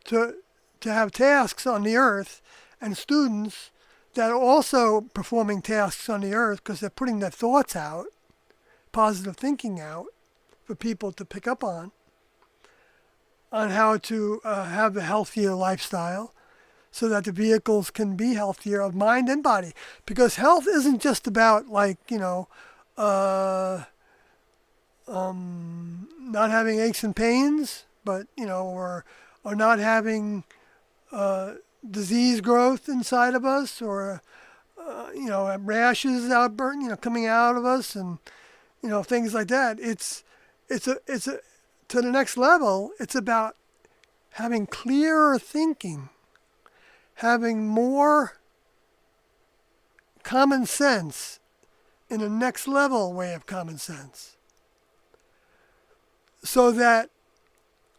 to have tasks on the earth, and students that are also performing tasks on the earth because they're putting their thoughts out, positive thinking out for people to pick up on how to have a healthier lifestyle, so that the vehicles can be healthier of mind and body. Because health isn't just about not having aches and pains, but or not having disease growth inside of us, or rashes coming out of us, and things like that. It's to the next level. It's about having clearer thinking, having more common sense in a next level way of common sense. So that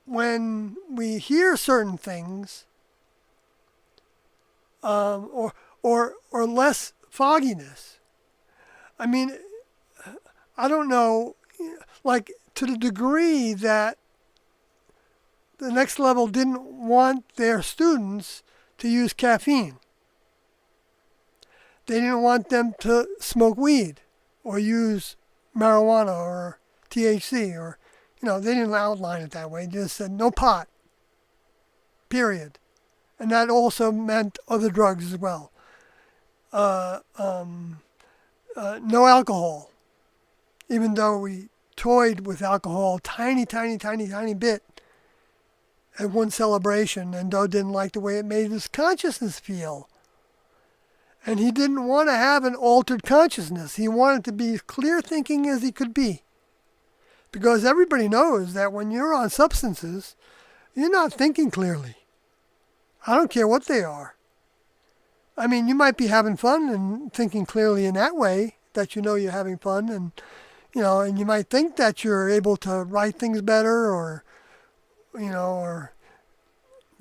when we hear certain things, or less fogginess. I mean, I don't know, like to the degree that the next level didn't want their students to use caffeine. They didn't want them to smoke weed or use marijuana or THC, or they didn't outline it that way. They just said no pot, period. And that also meant other drugs as well. No alcohol, even though we toyed with alcohol a tiny bit at one celebration, and Doe didn't like the way it made his consciousness feel. And he didn't want to have an altered consciousness. He wanted to be as clear thinking as he could be. Because everybody knows that when you're on substances, you're not thinking clearly. I don't care what they are. I mean, you might be having fun and thinking clearly in that way, that you're having fun, and and you might think that you're able to write things better, or or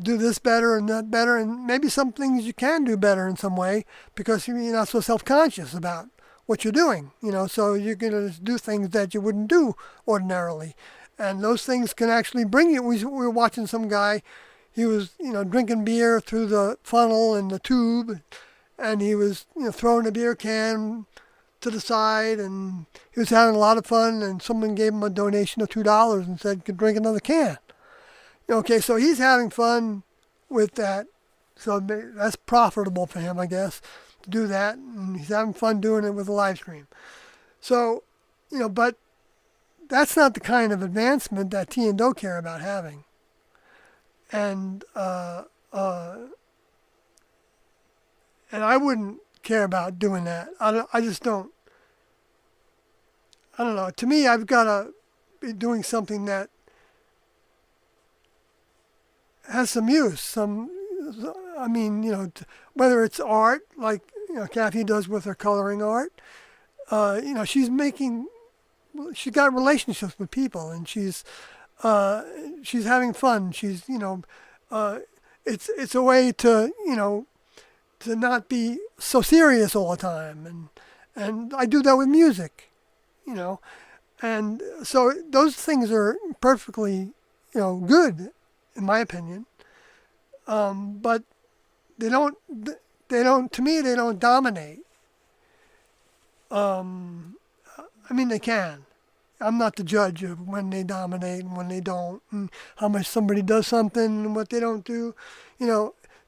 do this better and that better, and maybe some things you can do better in some way because you're not so self-conscious about what you're doing, so you're going to do things that you wouldn't do ordinarily. And those things can actually bring you. We were watching some guy, he was, drinking beer through the funnel and the tube, and he was, throwing a beer can to the side, and he was having a lot of fun, and someone gave him a donation of $2 and said, could drink another can. Okay, so he's having fun with that, so that's profitable for him, I guess. to do that, and he's having fun doing it with a live stream. So, but that's not the kind of advancement that T and Do care about having. And and I wouldn't care about doing that. I just don't. I don't know. To me, I've got to be doing something that has some use. Whether it's art, like Kathy does with her coloring art. She's got relationships with people, and she's having fun. It's a way to to not be so serious all the time, and I do that with music, and so those things are perfectly good in my opinion, but they don't to me they don't dominate. They can. I'm not the judge of when they dominate and when they don't, and how much somebody does something and what they don't do.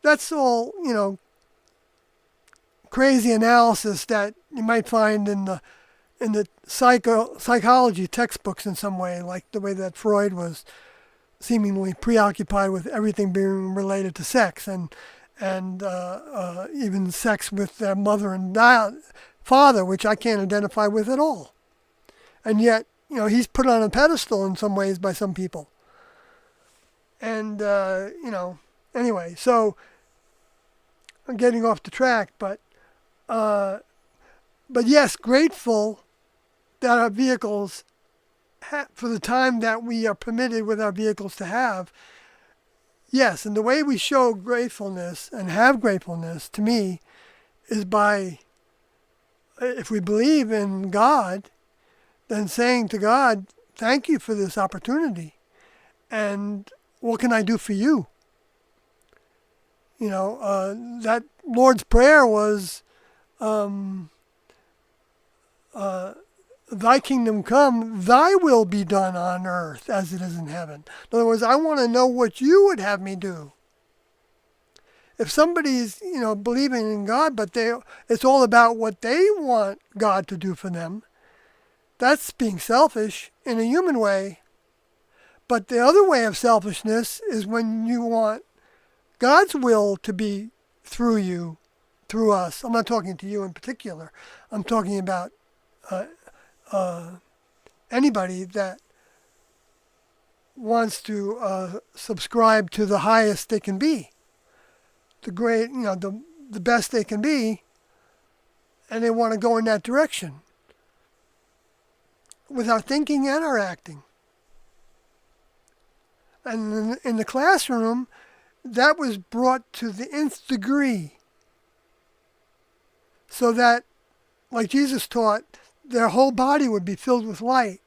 That's all, crazy analysis that you might find in the psychology textbooks in some way, like the way that Freud was seemingly preoccupied with everything being related to sex and even sex with their mother and father, which I can't identify with at all. And yet, he's put on a pedestal in some ways by some people. And, anyway, so I'm getting off the track, but yes, grateful that our vehicles, for the time that we are permitted with our vehicles to have, yes, and the way we show gratefulness and have gratefulness, to me, is by, if we believe in God, then saying to God, thank you for this opportunity, and what can I do for you? That Lord's Prayer was, thy kingdom come, thy will be done on earth as it is in heaven. In other words, I want to know what you would have me do. If somebody's, believing in God, but it's all about what they want God to do for them, that's being selfish in a human way. But the other way of selfishness is when you want God's will to be through you, through us. I'm not talking to you in particular. I'm talking about anybody that wants to subscribe to the highest they can be, the great, the best they can be, and they want to go in that direction with our thinking and our acting. And in the classroom, that was brought to the nth degree, so that, like Jesus taught, their whole body would be filled with light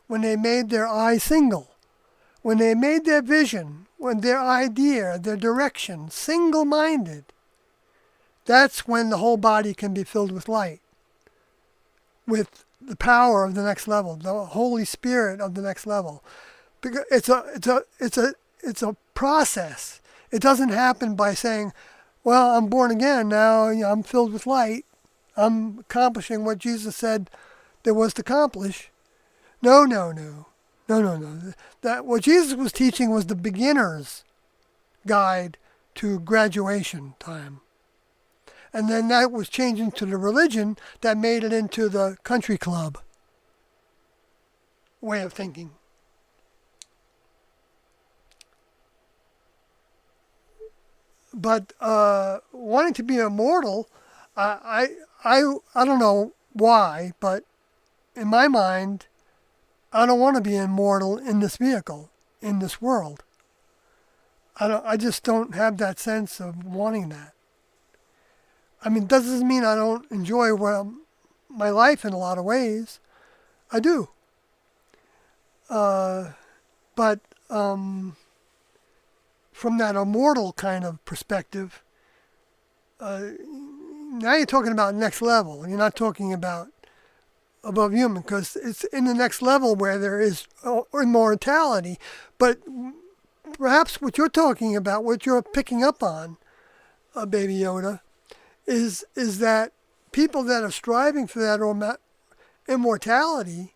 when they made their eye single, when they made their vision, when their idea, their direction, single-minded. That's when the whole body can be filled with light, with the power of the next level, the Holy Spirit of the next level. Because it's a process. It doesn't happen by saying, well, I'm born again now, I'm filled with light. I'm accomplishing what Jesus said there was to accomplish. No. That what Jesus was teaching was the beginner's guide to graduation time. And then that was changed into the religion that made it into the country club way of thinking. But wanting to be immortal, I don't know why, but in my mind, I don't want to be immortal in this vehicle, in this world. I just don't have that sense of wanting that. I mean, it doesn't mean I don't enjoy my life in a lot of ways. I do. But from that immortal kind of perspective, now you're talking about next level. You're not talking about above human, because it's in the next level where there is immortality. But perhaps what you're talking about, what you're picking up on, Baby Yoda, is that people that are striving for that immortality,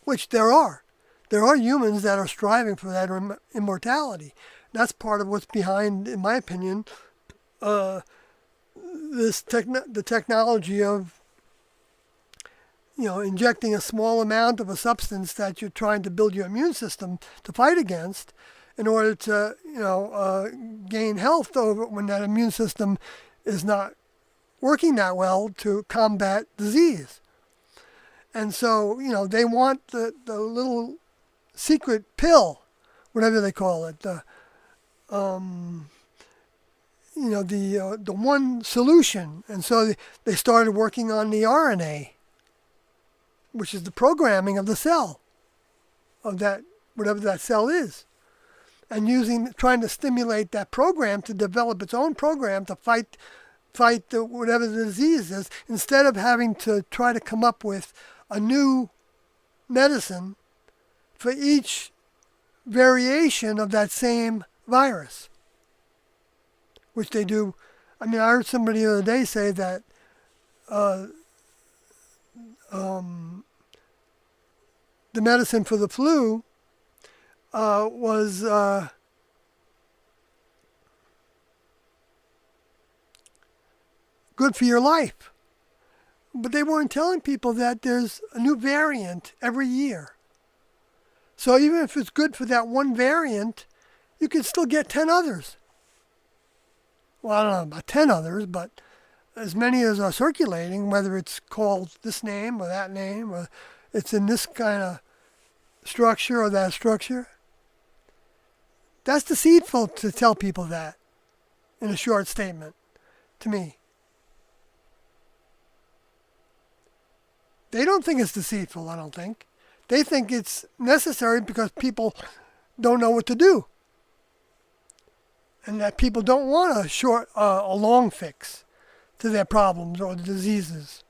which there are humans that are striving for that immortality. That's part of what's behind, in my opinion, uh, the technology of injecting a small amount of a substance that you're trying to build your immune system to fight against, in order to gain health over when that immune system is not working that well to combat disease. And so they want the little secret pill, whatever they call it, the one solution. And so they started working on the RNA, which is the programming of the cell, of that, whatever that cell is, and trying to stimulate that program to develop its own program to fight whatever the disease is, instead of having to try to come up with a new medicine for each variation of that same virus, which they do. I mean, I heard somebody the other day say that the medicine for the flu was good for your life. But they weren't telling people that there's a new variant every year. So even if it's good for that one variant, you can still get 10 others. Well, I don't know about 10 others, but as many as are circulating, whether it's called this name or that name, or it's in this kind of structure or that structure. That's deceitful to tell people that in a short statement, to me. They don't think it's deceitful, I don't think. They think it's necessary because people don't know what to do. And that people don't want a long fix to their problems or diseases.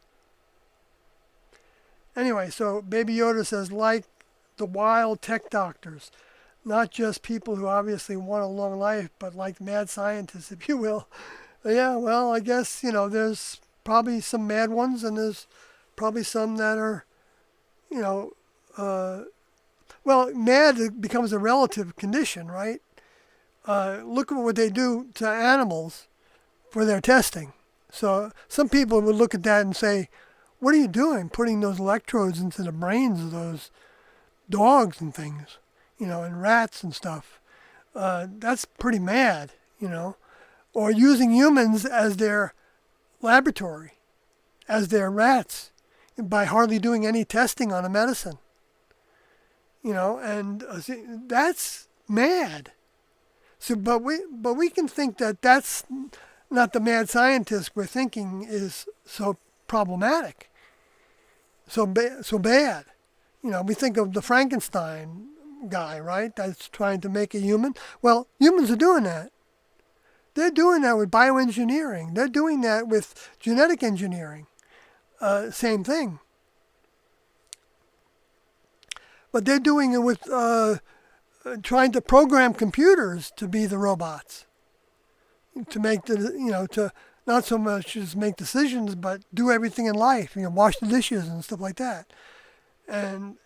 Anyway, so Baby Yoda says, like the wild tech doctors, not just people who obviously want a long life, but like mad scientists, if you will. Yeah, well, I guess, there's probably some mad ones, and there's probably some that are, well, mad becomes a relative condition, right? Look at what they do to animals for their testing. So some people would look at that and say, what are you doing, putting those electrodes into the brains of those dogs and things, and rats and stuff? That's pretty mad, Or using humans as their laboratory, as their rats, by hardly doing any testing on a medicine. And that's mad. So, but we can think that that's not the mad scientist we're thinking is so problematic, so bad. We think of the Frankenstein guy, right? That's trying to make a human. Well, humans are doing that. They're doing that with bioengineering. They're doing that with genetic engineering. Same thing. But they're doing it with trying to program computers to be the robots, to make to not so much as make decisions, but do everything in life. Wash the dishes and stuff like that. And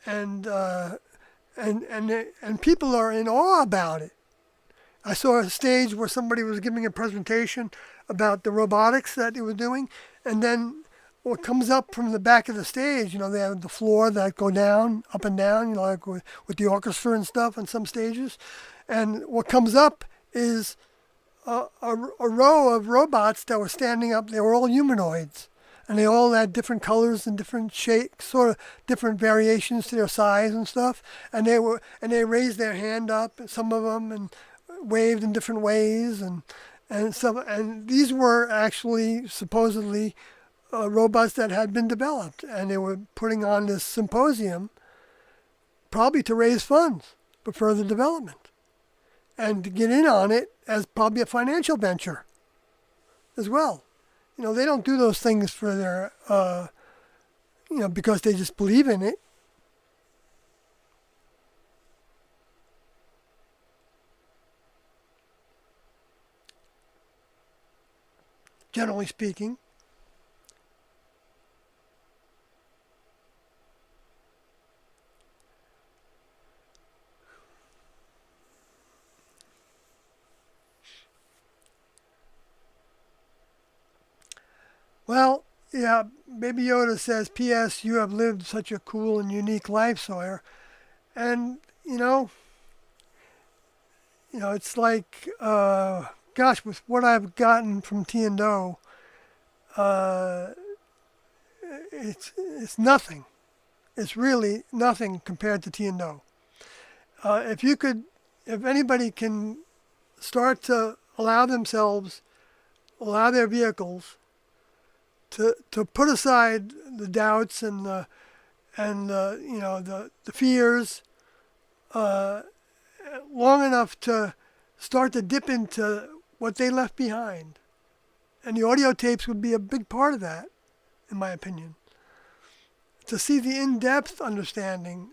people are in awe about it. I saw a stage where somebody was giving a presentation about the robotics that they were doing, and then what comes up from the back of the stage, they have the floor that go down, up and down, like with the orchestra and stuff on some stages. And what comes up is a row of robots that were standing up. They were all humanoids. And they all had different colors and different shapes, sort of different variations to their size and stuff. And they raised their hand up, some of them, and waved in different ways. And these were actually supposedly robots that had been developed, and they were putting on this symposium probably to raise funds for further development and to get in on it as probably a financial venture as well. They don't do those things for their, because they just believe in it. generally speaking. Well, yeah, Baby Yoda says, P.S. You have lived such a cool and unique life, Sawyer. And, it's like, gosh, with what I've gotten from T and O, uh, it's nothing. It's really nothing compared to T and O. If anybody can start to allow their vehicles to put aside the doubts and the fears long enough to start to dip into what they left behind. And the audio tapes would be a big part of that, in my opinion. To see the in-depth understanding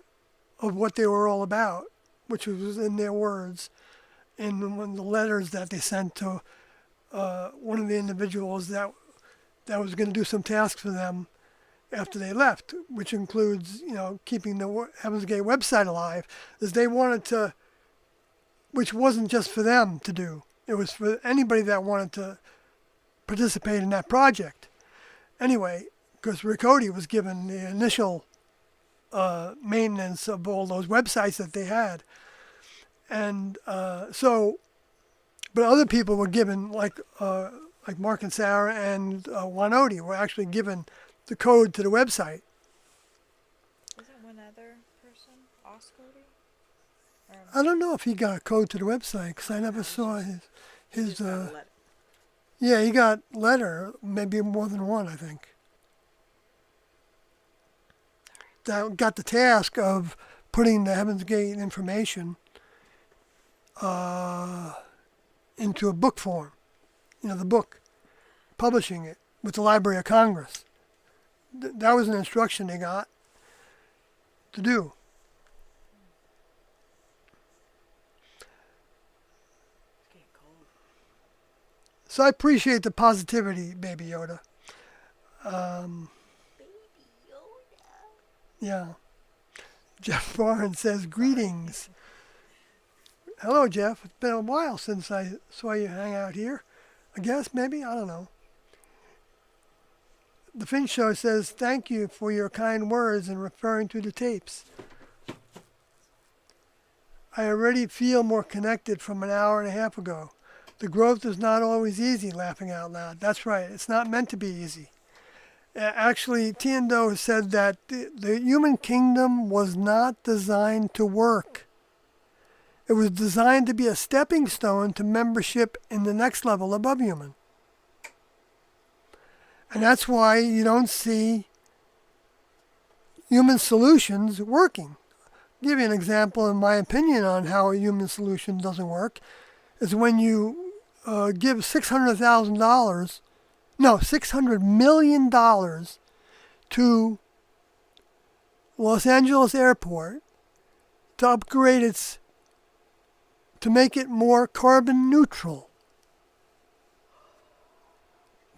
of what they were all about, which was in their words, in one of the letters that they sent to one of the individuals that was going to do some tasks for them after they left, which includes, keeping the Heaven's Gate website alive, is they wanted to, which wasn't just for them to do. It was for anybody that wanted to participate in that project. Anyway, because Riccoti was given the initial maintenance of all those websites that they had. And but other people were given, like Mark and Sarah and Wanodi were actually given the code to the website. Was it one other person? Oscody? I don't know if he got a code to the website because I never saw his yeah, he got letter, maybe more than one, I think. That got the task of putting the Heaven's Gate information into a book form. The book, publishing it with the Library of Congress. That was an instruction they got to do. It's getting cold. So I appreciate the positivity, Baby Yoda. Yeah. Jeff Barnes says, greetings. Hello, Jeff. It's been a while since I saw you hang out here. I guess, maybe, I don't know. The Finch Show says, thank you for your kind words in referring to the tapes. I already feel more connected from an hour and a half ago. The growth is not always easy, laughing out loud. That's right. It's not meant to be easy. Actually, Tiendo said that the human kingdom was not designed to work. It was designed to be a stepping stone to membership in the next level above human. And that's why you don't see human solutions working. I'll give you an example, in my opinion, on how a human solution doesn't work, is when you give $600 million to Los Angeles Airport to upgrade to make it more carbon neutral.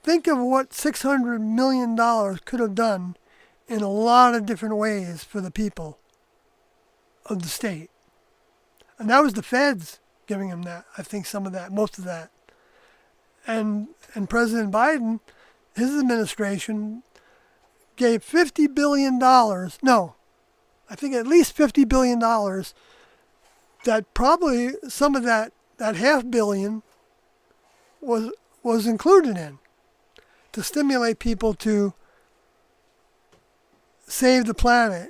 Think of what $600 million could have done in a lot of different ways for the people of the state. And that was the feds giving him that. I think some of that, most of that. And President Biden, his administration, gave $50 billion, no, I think at least $50 billion, that probably some of that $500 million was included in, to stimulate people to save the planet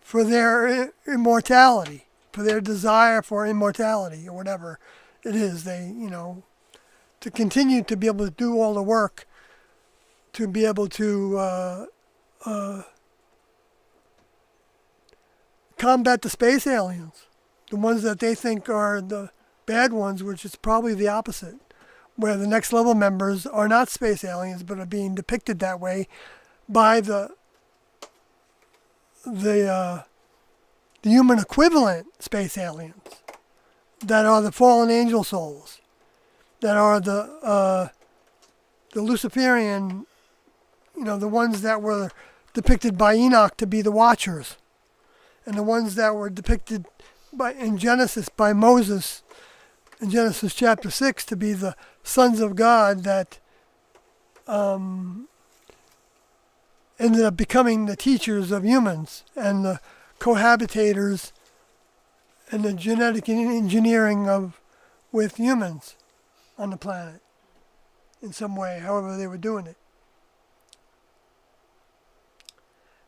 for their immortality, for their desire for immortality, or whatever it is, to continue to be able to do all the work, to be able to combat the space aliens, the ones that they think are the bad ones, which is probably the opposite, where the next level members are not space aliens, but are being depicted that way by the human equivalent space aliens that are the fallen angel souls. that are the Luciferian, the ones that were depicted by Enoch to be the Watchers, and the ones that were depicted in Genesis by Moses in Genesis chapter 6 to be the sons of God that ended up becoming the teachers of humans and the cohabitators and the genetic engineering with humans on the planet in some way, however they were doing it.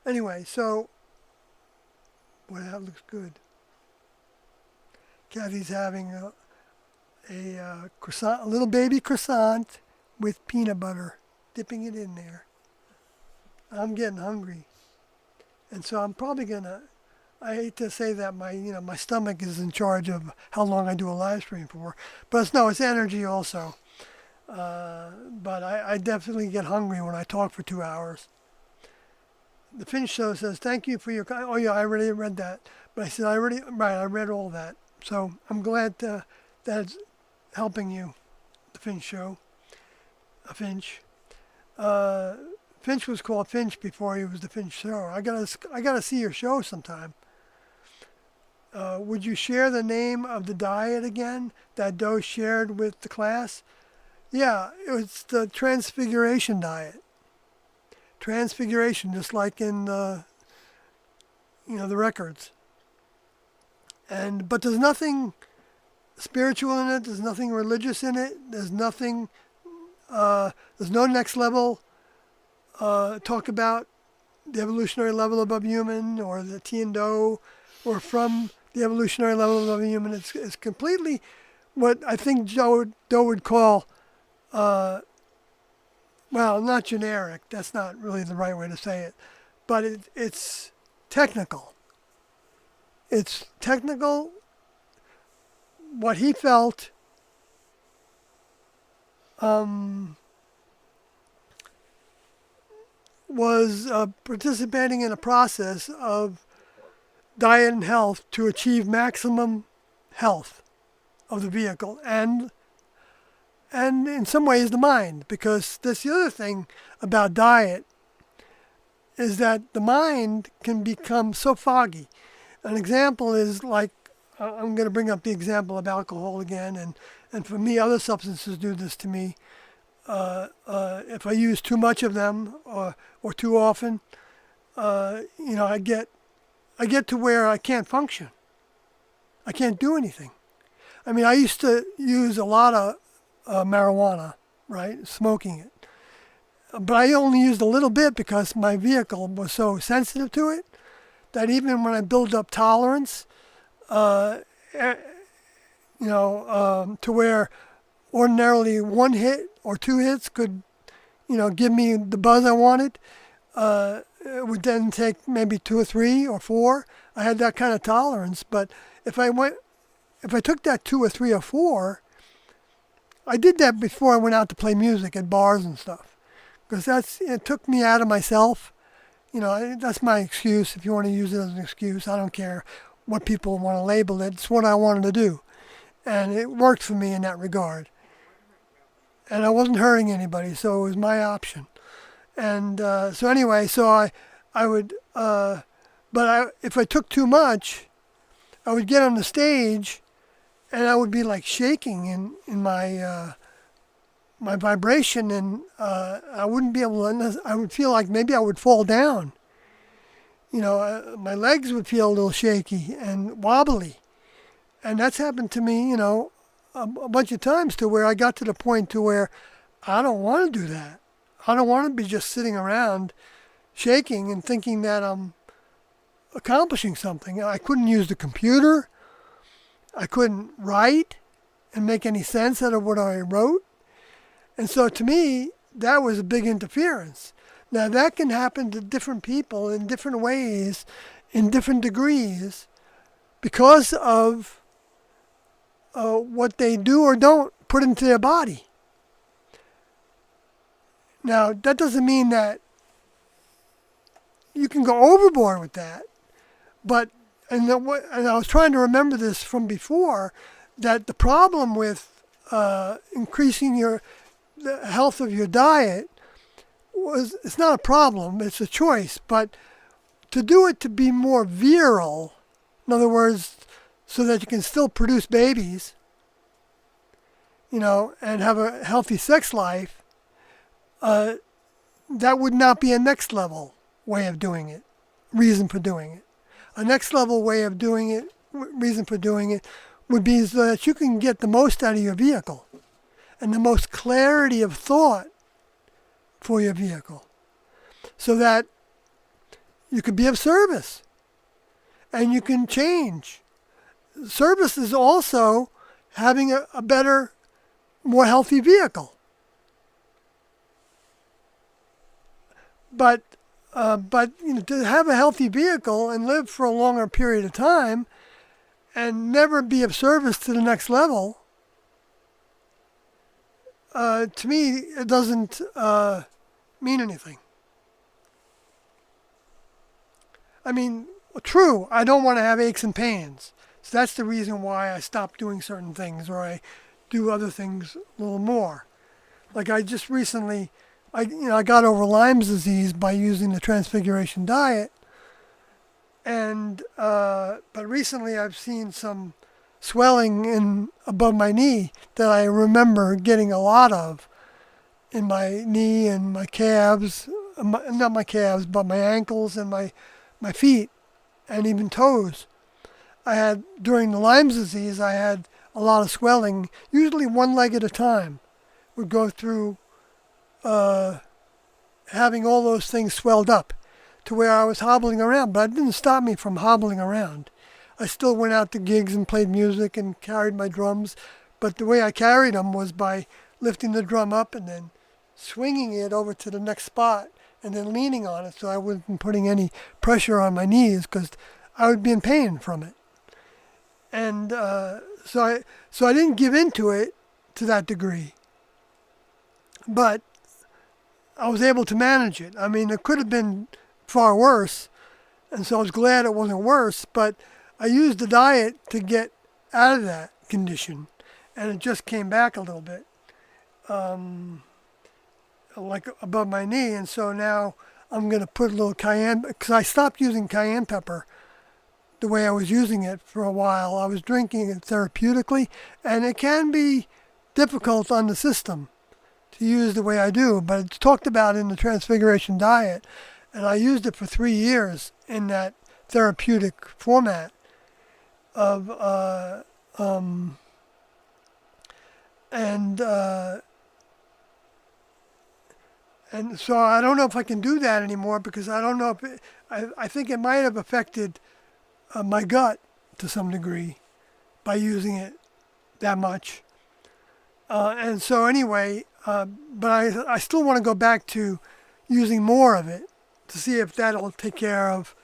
Anyway, so, boy, that looks good. Kathy's having a croissant, a little baby croissant with peanut butter, dipping it in there. I'm getting hungry, and so I'm probably gonna. I hate to say that my stomach is in charge of how long I do a live stream for, but it's energy also. But I definitely get hungry when I talk for 2 hours. The Finch Show says, thank you for your... Oh, yeah, I already read that. But I said, I read all that. So I'm glad that it's helping you, the Finch Show. Finch. Finch was called Finch before he was the Finch Show. I gotta see your show sometime. Would you share the name of the diet again that Doe shared with the class? Yeah, it was the Transfiguration diet. Transfiguration, just like in the records. But there's nothing spiritual in it. There's nothing religious in it. There's nothing. There's no next level. Talk about the evolutionary level above human, or the Tian-Do, or from the evolutionary level above human. It's completely what I think Doe would call. Well, not generic. That's not really the right way to say it. But it's technical. It's technical. What he felt was participating in a process of diet and health to achieve maximum health of the vehicle and in some ways the mind, because that's the other thing about diet is that the mind can become so foggy. An example is like, I'm going to bring up the example of alcohol again, and for me other substances do this to me. If I use too much of them or too often, I get to where I can't function. I can't do anything. I mean, I used to use a lot of marijuana, right? Smoking it. But I only used a little bit because my vehicle was so sensitive to it that even when I build up tolerance, to where ordinarily one hit or two hits could, give me the buzz I wanted, it would then take maybe 2 or 3 or 4. I had that kind of tolerance. But if I took that 2 or 3 or 4, I did that before I went out to play music at bars and stuff, because it took me out of myself. That's my excuse. If you want to use it as an excuse, I don't care what people want to label it. It's what I wanted to do, and it worked for me in that regard. And I wasn't hurting anybody, so it was my option. And so anyway, I would, if I took too much, I would get on the stage, and I would be like shaking in my my vibration, and I wouldn't be able to. I would feel like maybe I would fall down. My legs would feel a little shaky and wobbly, and that's happened to me, a bunch of times, to where I got to the point to where I don't want to do that. I don't want to be just sitting around shaking and thinking that I'm accomplishing something. I couldn't use the computer. I couldn't write and make any sense out of what I wrote. And so to me, that was a big interference. Now that can happen to different people in different ways, in different degrees, because of what they do or don't put into their body. Now, that doesn't mean that you can go overboard with that, but, and I was trying to remember this from before, that the problem with increasing the health of your diet it's not a problem, it's a choice, but to do it to be more virile, in other words, so that you can still produce babies, and have a healthy sex life, that would not be a next level way of doing it, reason for doing it. A next level way of doing it, reason for doing it, would be so that you can get the most out of your vehicle and the most clarity of thought for your vehicle so that you can be of service and you can change. Service is also having a better, more healthy vehicle. But to have a healthy vehicle and live for a longer period of time and never be of service to the next level, to me, it doesn't mean anything. I mean, true, I don't want to have aches and pains. So that's the reason why I stopped doing certain things, or I do other things a little more. Like I just recently, I got over Lyme's disease by using the Transfiguration diet, and but recently I've seen some swelling above my knee that I remember getting a lot of in my knee and my calves, not my calves, but my ankles and my feet and even toes. During the Lyme's disease, I had a lot of swelling, usually one leg at a time. Would go through having all those things swelled up to where I was hobbling around, but it didn't stop me from hobbling around. I still went out to gigs and played music and carried my drums, but the way I carried them was by lifting the drum up and then swinging it over to the next spot and then leaning on it so I wasn't putting any pressure on my knees because I would be in pain from it. And so I didn't give in to it to that degree. But I was able to manage it. I mean, it could have been far worse, and so I was glad it wasn't worse, but I used the diet to get out of that condition, and it just came back a little bit, like above my knee, and so now I'm going to put a little cayenne, because I stopped using cayenne pepper the way I was using it for a while. I was drinking it therapeutically, and it can be difficult on the system to use the way I do, but it's talked about in the Transfiguration diet, and I used it for 3 years in that therapeutic format of and so I don't know if I can do that anymore because I don't know if I think it might have affected my gut to some degree by using it that much. And so anyway, but I still want to go back to using more of it to see if that'll take care of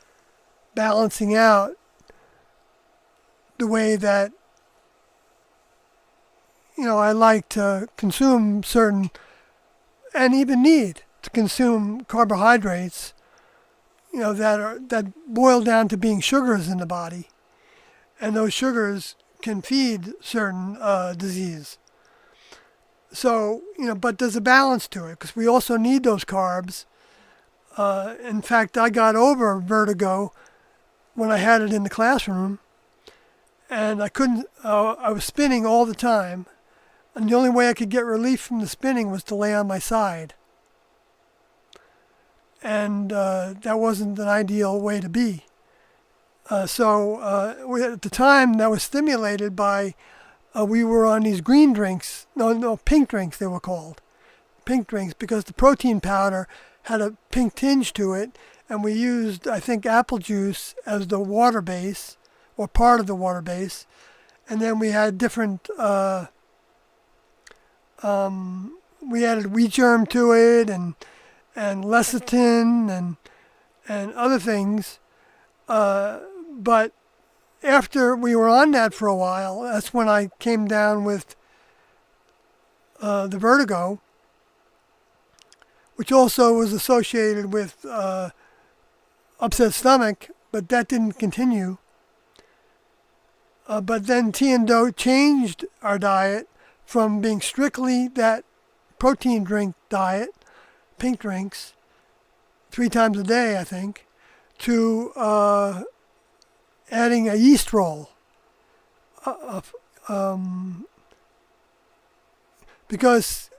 balancing out the way that, I like to consume certain, and even need to consume carbohydrates, that boil down to being sugars in the body. And those sugars can feed certain disease. So, but there's a balance to it because we also need those carbs. In fact, I got over vertigo when I had it in the classroom, and I couldn't, I was spinning all the time, and the only way I could get relief from the spinning was to lay on my side. And that wasn't an ideal way to be. So at the time, that was stimulated by we were on these green drinks, pink drinks they were called, pink drinks, because the protein powder had a pink tinge to it, and we used, I think, apple juice as the water base, or part of the water base, and then we had different, we added wheat germ to it, and lecithin, and other things, but after we were on that for a while, that's when I came down with the vertigo, which also was associated with upset stomach, but that didn't continue. But then T and Do changed our diet from being strictly that protein drink diet, pink drinks, 3 times a day, I think, to adding a yeast roll. Because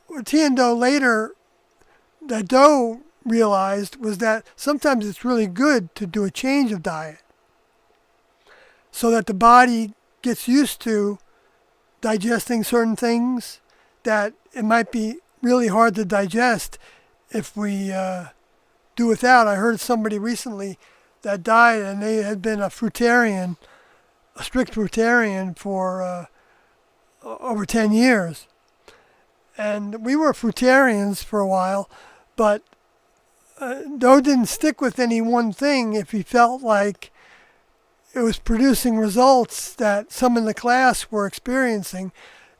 what T and Doe later, that Doe realized was that sometimes it's really good to do a change of diet so that the body gets used to digesting certain things that it might be really hard to digest if we do without. I heard somebody recently that died and they had been a fruitarian, a strict fruitarian for over 10 years. And we were fruitarians for a while, but Doe didn't stick with any one thing if he felt like it was producing results that some in the class were experiencing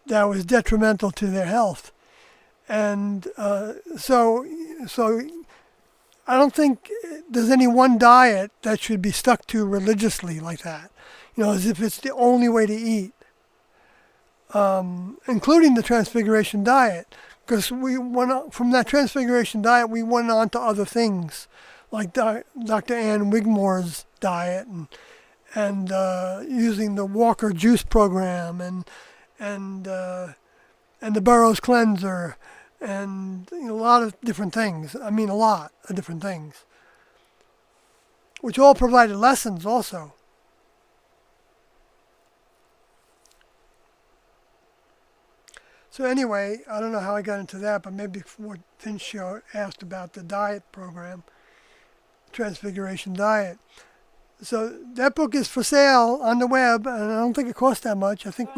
that was detrimental to their health. And so I don't think there's any one diet that should be stuck to religiously like that, as if it's the only way to eat, including the Transfiguration diet. Because from that Transfiguration diet, we went on to other things, like Dr. Ann Wigmore's diet and using the Walker Juice program and the Burroughs cleanser and a lot of different things. I mean, a lot of different things, which all provided lessons also. So anyway, I don't know how I got into that, but maybe before Finch asked about the diet program, Transfiguration Diet. So that book is for sale on the web, and I don't think it costs that much. I think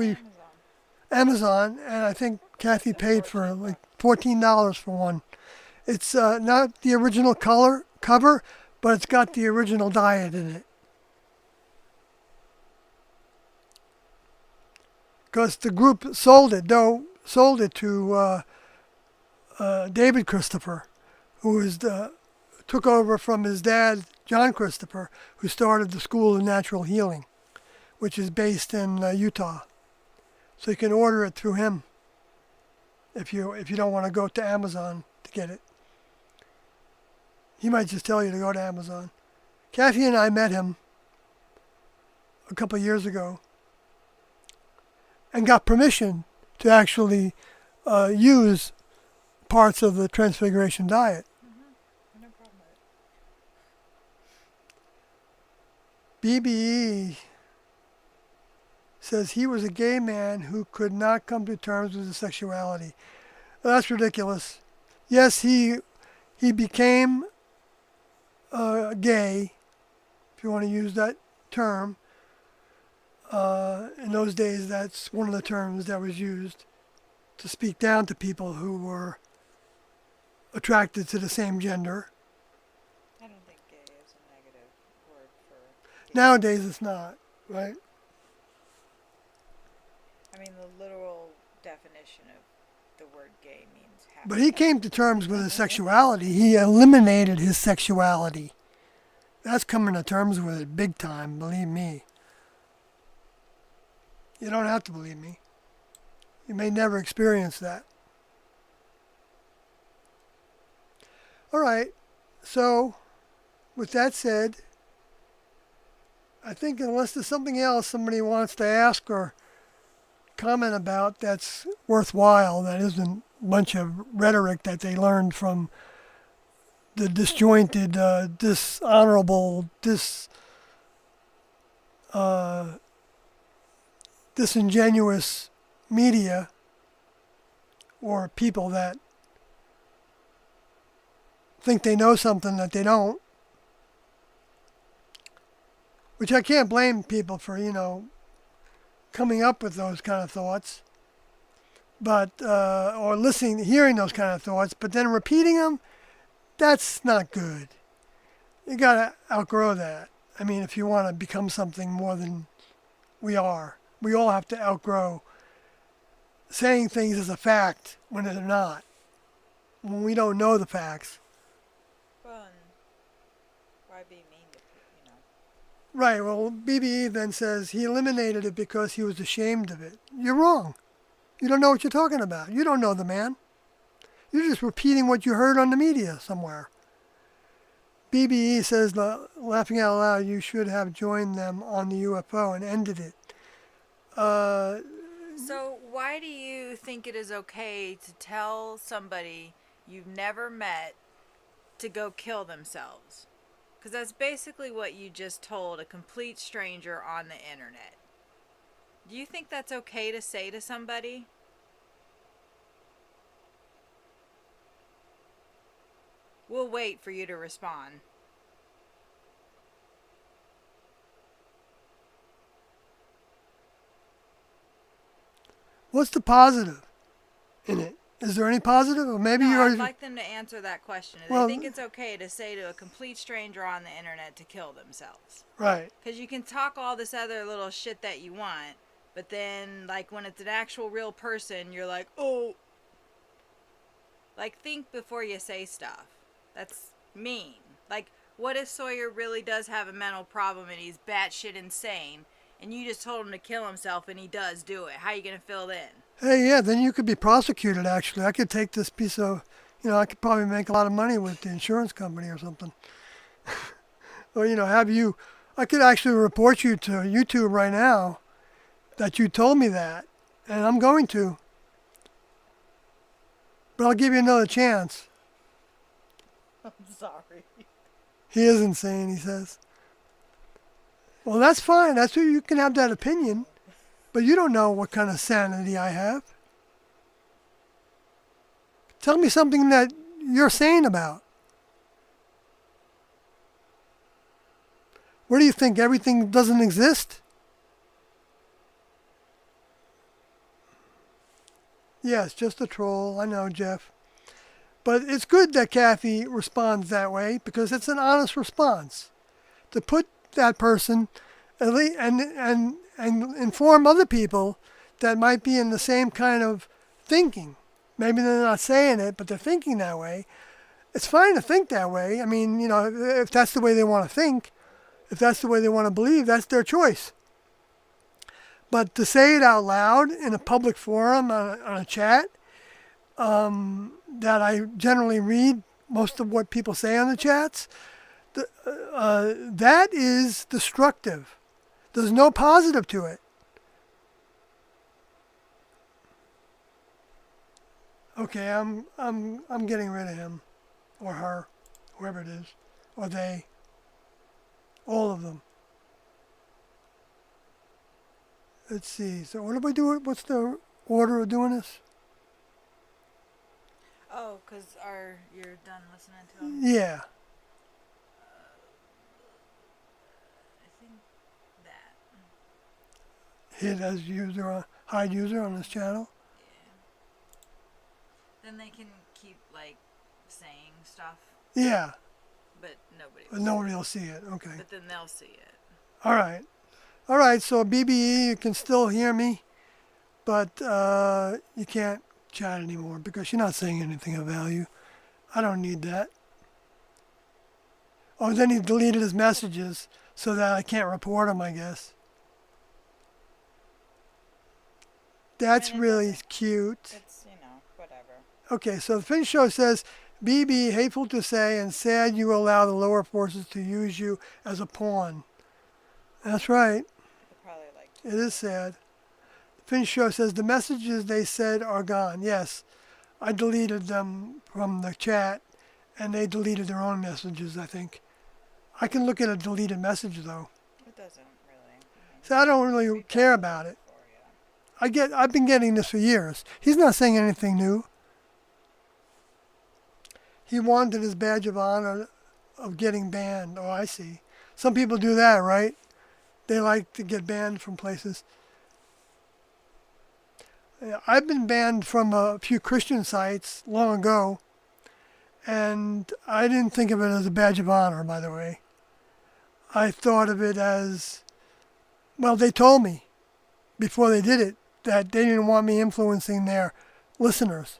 Amazon, and I think Kathy paid for like $14 for one. It's not the original cover, but it's got the original diet in it. Because the group sold it to David Christopher, who took over from his dad, John Christopher, who started the School of Natural Healing, which is based in Utah. So you can order it through him if you don't want to go to Amazon to get it. He might just tell you to go to Amazon. Kathy and I met him a couple of years ago and got permission to actually use parts of the Transfiguration Diet. No problem with it. BBE says he was a gay man who could not come to terms with his sexuality. That's ridiculous. Yes, he became gay, if you want to use that term. In those days, that's one of the terms that was used to speak down to people who were attracted to the same gender. I don't think gay is a negative word for... Nowadays, it's not, right? I mean, the literal definition of the word gay means happy. But he came to terms with his sexuality. He eliminated his sexuality. That's coming to terms with it big time, believe me. You don't have to believe me. You may never experience that. All right. So, with that said, I think unless there's something else somebody wants to ask or comment about that's worthwhile, that isn't a bunch of rhetoric that they learned from the disjointed, dishonorable, disingenuous media or people that think they know something that they don't, which I can't blame people for, coming up with those kind of thoughts, but or hearing those kind of thoughts, but then repeating them, that's not good. You gotta outgrow that. I mean, if you want to become something more than we are, we all have to outgrow saying things as a fact when they're not, when we don't know the facts. Well, and why be mean to people, Right, well, BBE then says he eliminated it because he was ashamed of it. You're wrong. You don't know what you're talking about. You don't know the man. You're just repeating what you heard on the media somewhere. BBE says, laughing out loud, you should have joined them on the UFO and ended it. So why do you think it is okay to tell somebody you've never met to go kill themselves? Because that's basically what you just told a complete stranger on the internet. Do you think that's okay to say to somebody? We'll wait for you to respond. What's the positive in it? Is there any positive? Or maybe No, you're. I'd like them to answer that question. Do Well, they think it's okay to say to a complete stranger on the internet to kill themselves? right. Because you can talk all this other little shit that you want, but then, like, when it's an actual real person, you're like, oh. Like, think before you say stuff. That's mean. Like, what if Sawyer really does have a mental problem and he's batshit insane, and you just told him to kill himself and he does do it? How are you going to feel then? Hey, yeah, then you could be prosecuted, actually. I could take this piece of, I could probably make a lot of money with the insurance company or something. Or, I could actually report you to YouTube right now that you told me that. And I'm going to. But I'll give you another chance. I'm sorry. He is insane, he says. Well, that's fine. That's what you can have that opinion. But you don't know what kind of sanity I have. Tell me something that you're sane about. What do you think? Everything doesn't exist? Yes, just a troll. I know, Jeff. But it's good that Kathy responds that way because it's an honest response. To put that person and inform other people that might be in the same kind of thinking. Maybe they're not saying it, but they're thinking that way. It's fine to think that way. I mean, if that's the way they want to think, if that's the way they want to believe, that's their choice. But to say it out loud in a public forum, on a chat, that I generally read most of what people say on the chats, that is destructive. There's no positive to it. Okay, I'm getting rid of him, or her, whoever it is, or they, all of them. Let's see. So what do we do? What's the order of doing this? Oh, because you're done listening to him? Yeah. I think that. Hit as user, hide user on this channel. Yeah. Then they can keep, like, saying stuff. Yeah. But nobody will. But nobody will see it. Okay. But then they'll see it. All right. All right. So BBE, you can still hear me, but you can't chat anymore because you're not saying anything of value. I don't need that. Oh, then he deleted his messages so that I can't report him, I guess. That's really cute. It's, whatever. Okay, so the Fin Show says, BB, hateful to say and sad you allow the lower forces to use you as a pawn. That's right. Probably like It is sad. The Fin Show says, the messages they said are gone. Yes, I deleted them from the chat, and they deleted their own messages, I think. I can look at a deleted message, though. It doesn't really. So I don't really care about it. I've been getting this for years. He's not saying anything new. He wanted his badge of honor of getting banned. Oh, I see. Some people do that, right? They like to get banned from places. I've been banned from a few Christian sites long ago, and I didn't think of it as a badge of honor, by the way. I thought of it as, well, they told me before they did it that they didn't want me influencing their listeners,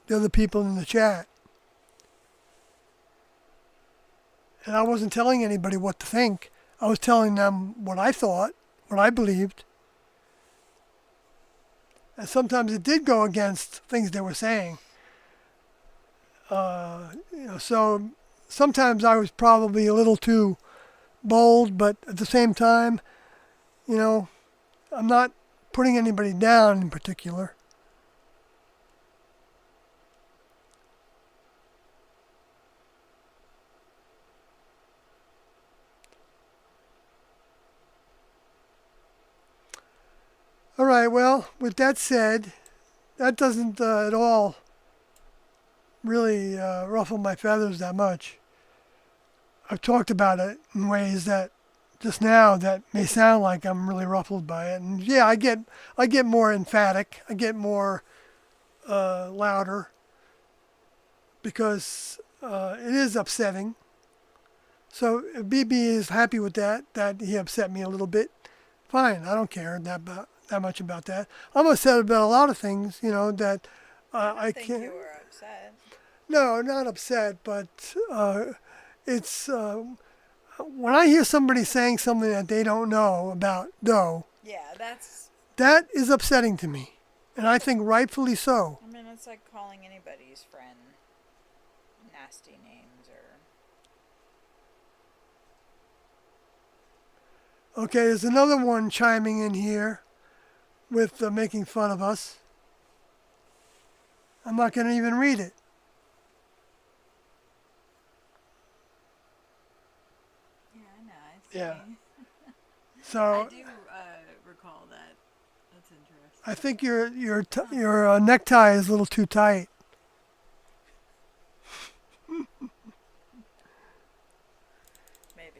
the other people in the chat. And I wasn't telling anybody what to think. I was telling them what I thought, what I believed. And sometimes it did go against things they were saying. So sometimes I was probably a little too bold, but at the same time, you know, I'm not putting anybody down in particular. All right, well, with that said, that doesn't at all really ruffle my feathers that much. I've talked about it in ways that just now that may sound like I'm really ruffled by it. And yeah, I get more emphatic. I get more louder because it is upsetting. So if BB is happy with that he upset me a little bit, fine. I don't care that much about that. I'm upset about a lot of things, that I think can't. you were upset. No, not upset, but it's when I hear somebody saying something that they don't know about dough, Yeah, that is upsetting to me, and I think rightfully so. I mean, it's like calling anybody's friend nasty names or. Okay, there's another one chiming in here with making fun of us. I'm not going to even read it. Yeah, I know. I see. Yeah. I So do recall that. That's interesting. I think your necktie is a little too tight. Maybe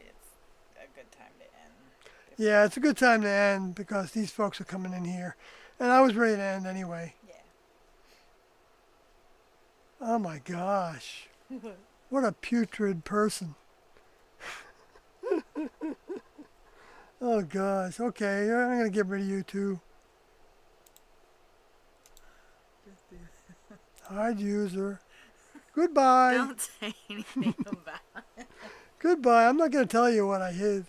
it's a good time to end. Yeah, it's a good time to end because these folks are coming in here, and I was ready to end anyway. Yeah. Oh my gosh. What a putrid person. Oh gosh. Okay, I'm going to get rid of you too. Hide user. Goodbye. Don't say anything about it. Goodbye. I'm not going to tell you what I hid.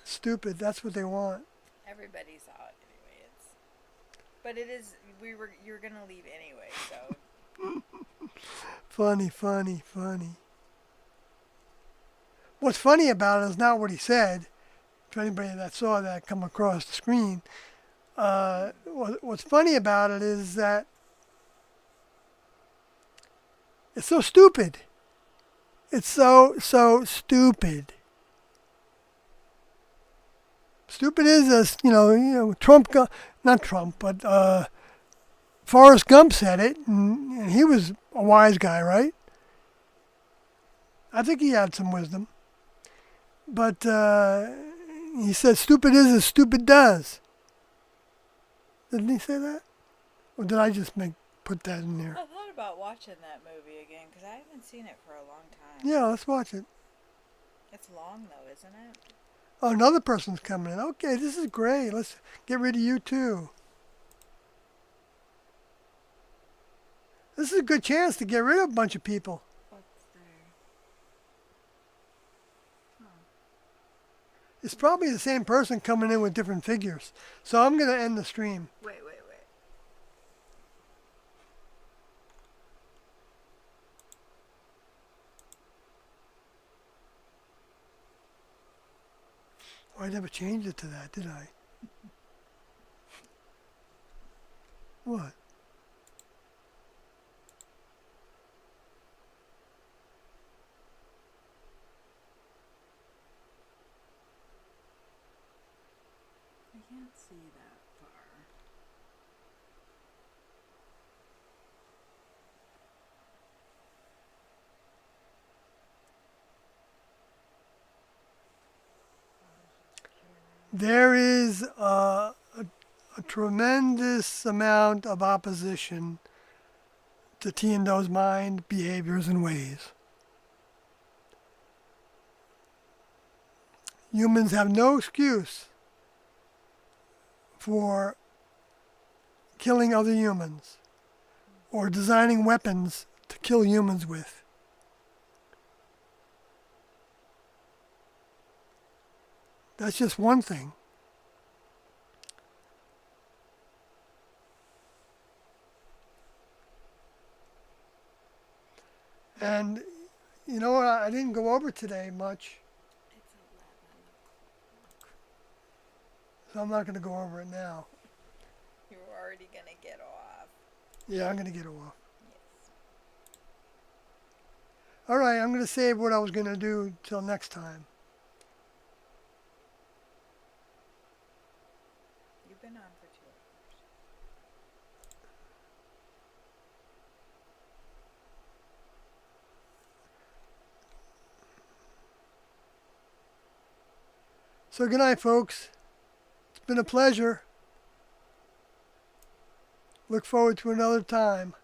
Stupid. That's what they want. Everybody saw it anyway. But it is. You're gonna leave anyway, so. Funny. What's funny about it is not what he said. For anybody that saw that come across the screen, what's funny about it is that it's so stupid. It's so stupid. Stupid is as Trump, not Trump, but Forrest Gump said it, and he was a wise guy, right? I think he had some wisdom. But he said, stupid is as stupid does. Didn't he say that? Or did I just put that in there? I thought about watching that movie again because I haven't seen it for a long time. Yeah, let's watch it. It's long though, isn't it? Oh, another person's coming in. Okay, this is great. Let's get rid of you too. This is a good chance to get rid of a bunch of people. What's there? It's probably the same person coming in with different figures. So I'm going to end the stream. Wait. Oh, I never changed it to that, did I? What? I can't see that far. There is a tremendous amount of opposition to Tiendo's mind, behaviors, and ways. Humans have no excuse for killing other humans or designing weapons to kill humans with. That's just one thing. And you know what? I didn't go over today much, It's 11 o'clock. so I'm not going to go over it now. You're already gonna get off. Yeah, I'm going to get off. Yes. All right, I'm going to save what I was going to do till next time. You've been on for 2 hours. So good night, folks. It's been a pleasure. Look forward to another time.